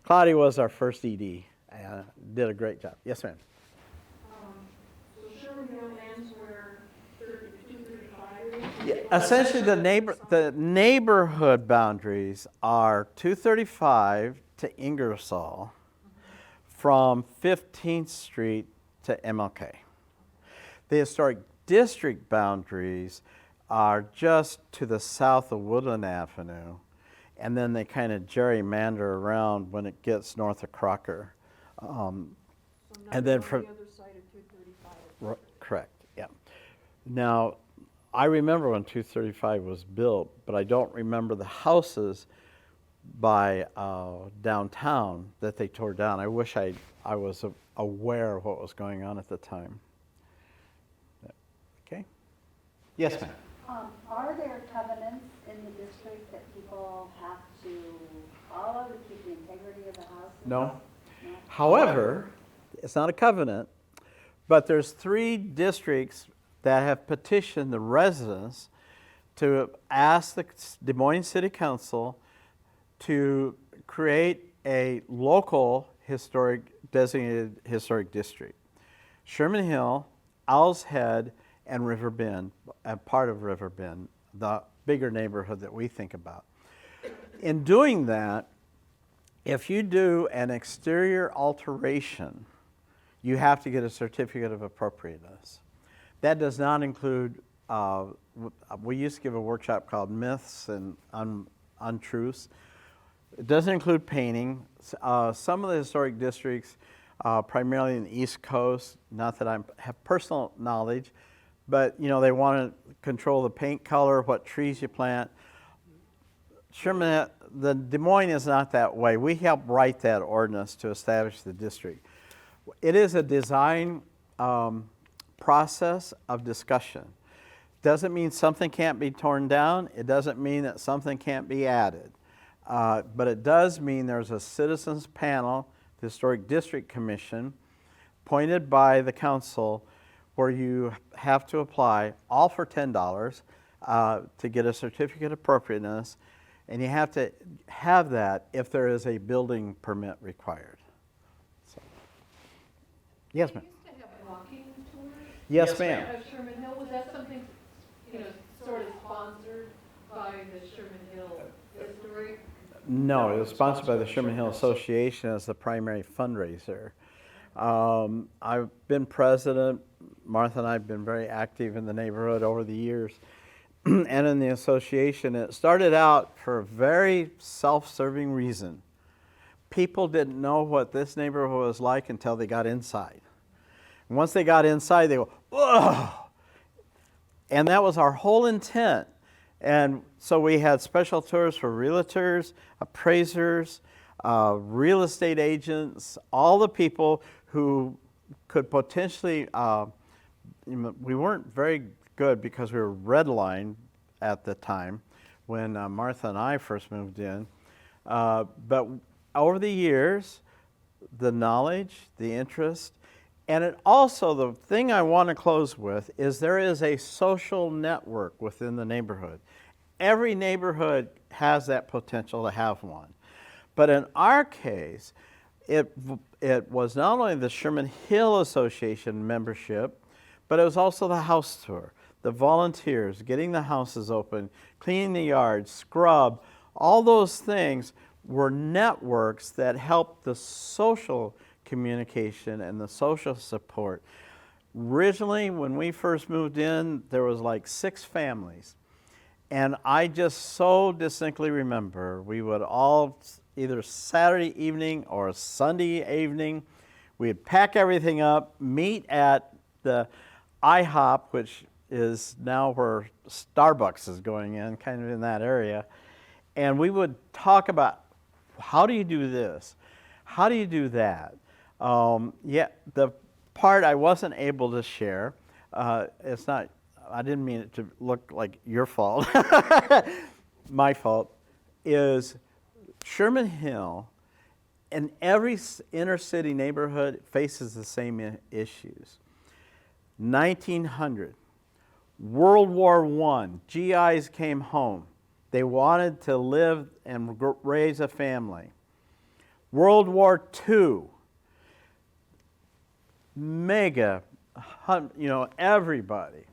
Claudia was our first ED and did a great job. Yes, ma'am. So Sherman Hill ends where 235 is? Yeah, essentially, the neighborhood boundaries are 235 to Ingersoll from 15th Street to MLK. The historic district boundaries are just to the south of Woodland Avenue, and then they kind of gerrymander around when it gets north of Crocker. So and then from on the other side of 235. correct, yeah. Now, I remember when 235 was built, but I don't remember the houses by downtown that they tore down. I wish I was aware of what was going on at the time. Okay? Yes, ma'am. Are there covenants in the district that people have to follow to keep the integrity of the house? No. However, it's not a covenant, but there's 3 districts that have petitioned the residents to ask the Des Moines City Council to create a local designated historic district. Sherman Hill, Owl's Head, and River Bend, part of River Bend, the bigger neighborhood that we think about. In doing that, if you do an exterior alteration, you have to get a certificate of appropriateness. That does not include, we used to give a workshop called Myths and Untruths. It doesn't include painting. Some of the historic districts, primarily in the East Coast, not that I have personal knowledge, but they want to control the paint color, what trees you plant. The Des Moines is not that way. We helped write that ordinance to establish the district. It is a design process of discussion. Doesn't mean something can't be torn down. It doesn't mean that something can't be added. But it does mean there's a citizens panel, the Historic District Commission, appointed by the council, where you have to apply, all for $10, to get a certificate of appropriateness, and you have to have that if there is a building permit required. So. Yes, ma'am. We used to have walking tours. Yes, ma'am. Of Sherman Hill. Was that something, sort of sponsored by the Sherman Hill Historic? No, it was sponsored by the Sherman Hill Association as the primary fundraiser. I've been president. Martha and I have been very active in the neighborhood over the years and in the association. It started out for a very self-serving reason. People didn't know what this neighborhood was like until they got inside. And once they got inside, they go, whoa! And that was our whole intent. And so we had special tours for realtors, appraisers, real estate agents, all the people who could potentially, we weren't very good because we were redlined at the time when Martha and I first moved in. But over the years, the knowledge, the interest, and it also, the thing I want to close with is there is a social network within the neighborhood. Every neighborhood has that potential to have one. But in our case, it was not only the Sherman Hill Association membership, but it was also the house tour, the volunteers, getting the houses open, cleaning the yard, scrub, all those things were networks that helped the social communication and the social support. Originally, when we first moved in, there was like 6 families. And I just so distinctly remember we would all, either Saturday evening or Sunday evening, we'd pack everything up, meet at the IHOP, which is now where Starbucks is going in, kind of in that area. And we would talk about, how do you do this? How do you do that? The part I wasn't able to share, it's not, I didn't mean it to look like your fault, my fault, is Sherman Hill and every inner city neighborhood faces the same issues. 1900, World War I, GIs came home. They wanted to live and raise a family. World War II, everybody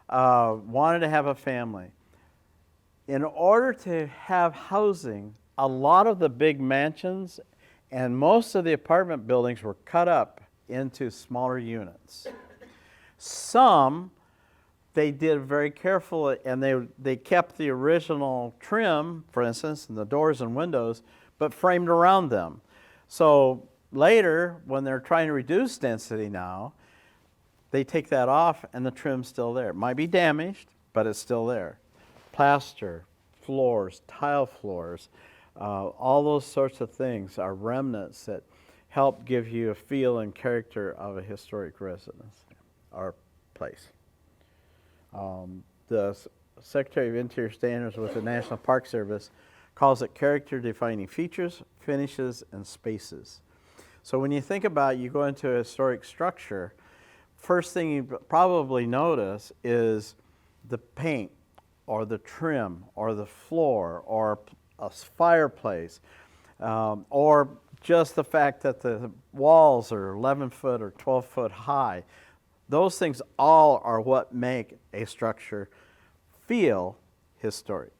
wanted to have a family. In order to have housing, a lot of the big mansions and most of the apartment buildings were cut up into smaller units. Some, they did very carefully, and they kept the original trim, for instance, in the doors and windows, but framed around them. So later, when they're trying to reduce density now, they take that off and the trim's still there. It might be damaged, but it's still there. Plaster, floors, tile floors, all those sorts of things are remnants that help give you a feel and character of a historic residence or place. The Secretary of Interior Standards with the National Park Service calls it character-defining features, finishes, and spaces. So when you think about you go into a historic structure, first thing you probably notice is the paint or the trim or the floor or a fireplace or just the fact that the walls are 11 foot or 12 foot high. Those things all are what make a structure feel historic.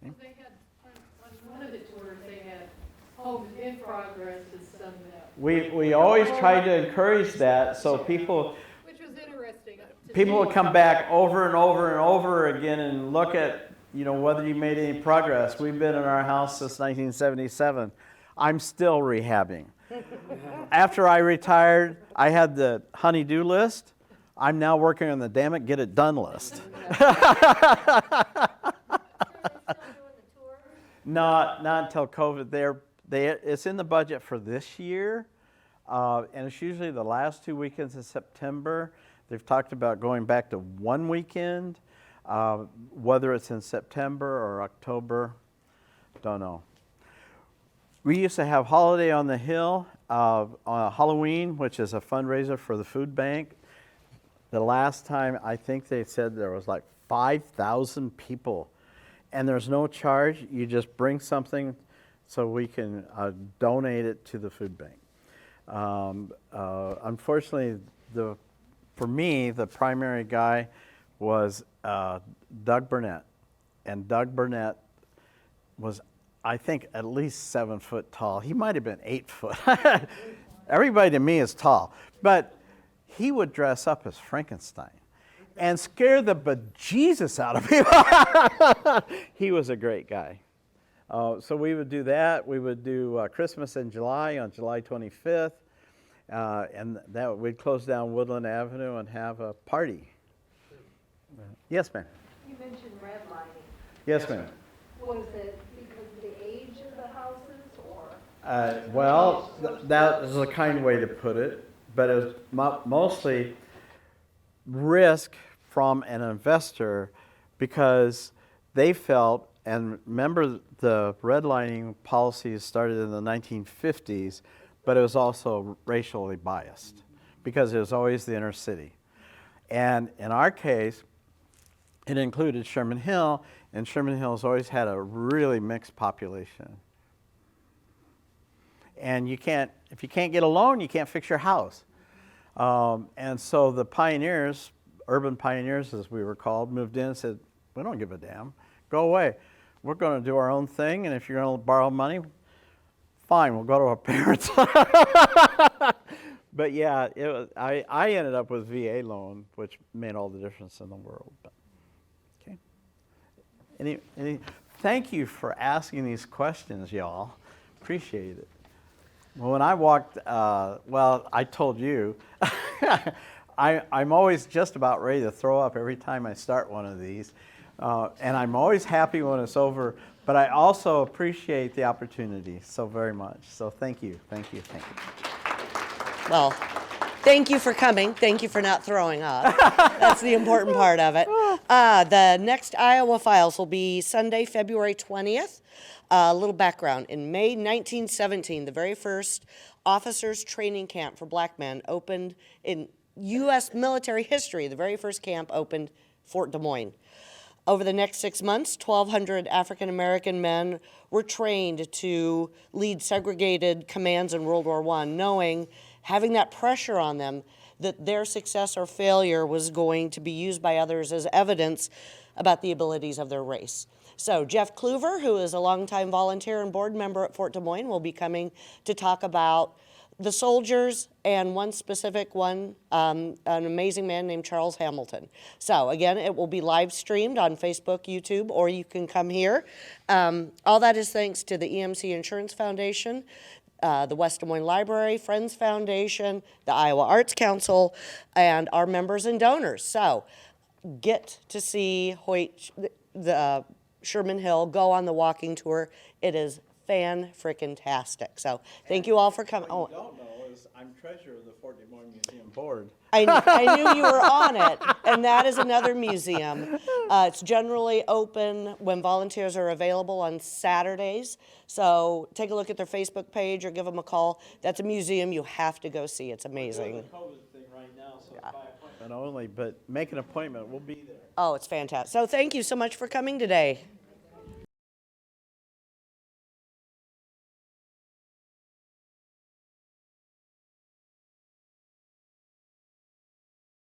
They had, on one of the tours, they had homes in progress and some that. We always try to encourage that so people Which was interesting. people would come back over and over and over again and look at, you know, whether you made any progress. We've been in our house since 1977. I'm still rehabbing. After I retired, I had the honey-do list. I'm now working on the damn it, get it done list. Not until COVID. It's in the budget for this year, and it's usually the last 2 weekends in September. They've talked about going back to one weekend, whether it's in September or October, don't know. We used to have Holiday on the Hill on Halloween, which is a fundraiser for the food bank. The last time, I think they said there was like 5,000 people. And there's no charge. You just bring something so we can donate it to the food bank. Unfortunately, for me, the primary guy was Doug Burnett. And Doug Burnett was, I think, at least 7 foot tall. He might have been 8 foot. Everybody to me is tall. But he would dress up as Frankenstein and scare the bejesus out of people. He was a great guy. So we would do that. We would do Christmas in July on July 25th. And that we'd close down Woodland Avenue and have a party. Yes, ma'am. You mentioned redlining. Yes, ma'am. Was it because of the age of the houses or? Well, that is a kind way to put it. But it was mostly risk from an investor because they felt, and remember the redlining policies started in the 1950s, but it was also racially biased because it was always the inner city. And in our case, it included Sherman Hill, and Sherman Hill has always had a really mixed population. And if you can't get a loan, you can't fix your house. And so the pioneers, urban pioneers as we were called, moved in and said, we don't give a damn, go away. We're going to do our own thing, and if you're going to borrow money, fine, we'll go to our parents. But yeah, I ended up with VA loan, which made all the difference in the world. But, okay. Thank you for asking these questions, y'all. Appreciate it. Well, when I walked, I told you, I'm always just about ready to throw up every time I start one of these. And I'm always happy when it's over, but I also appreciate the opportunity so very much. So thank you, thank you, thank you. Well, thank you for coming. Thank you for not throwing up. That's the important part of it. The next Iowa Files will be Sunday, February 20th. A little background. In May 1917, the very first officers training camp for black men opened in U.S. military history. The very first camp opened Fort Des Moines. Over the next 6 months, 1,200 African-American men were trained to lead segregated commands in World War I, knowing, having that pressure on them, that their success or failure was going to be used by others as evidence about the abilities of their race. So Jeff Kluver, who is a longtime volunteer and board member at Fort Des Moines, will be coming to talk about the soldiers and one specific one, an amazing man named Charles Hamilton. So again, it will be live streamed on Facebook, YouTube, or you can come here. All that is thanks to the EMC Insurance Foundation. the West Des Moines Library, Friends Foundation, the Iowa Arts Council, and our members and donors. So get to see Hoyt, the Sherman Hill, go on the walking tour. It is fan-frickin-tastic. So thank you all for coming. What you don't know is I'm treasurer of the Fort Des Moines Museum Board. I knew you were on it, and that is another museum. It's generally open when volunteers are available on Saturdays. So take a look at their Facebook page or give them a call. That's a museum you have to go see. It's amazing. We're doing the COVID thing right now, so it's by appointment only, but make an appointment. We'll be there. Oh, it's fantastic. So thank you so much for coming today.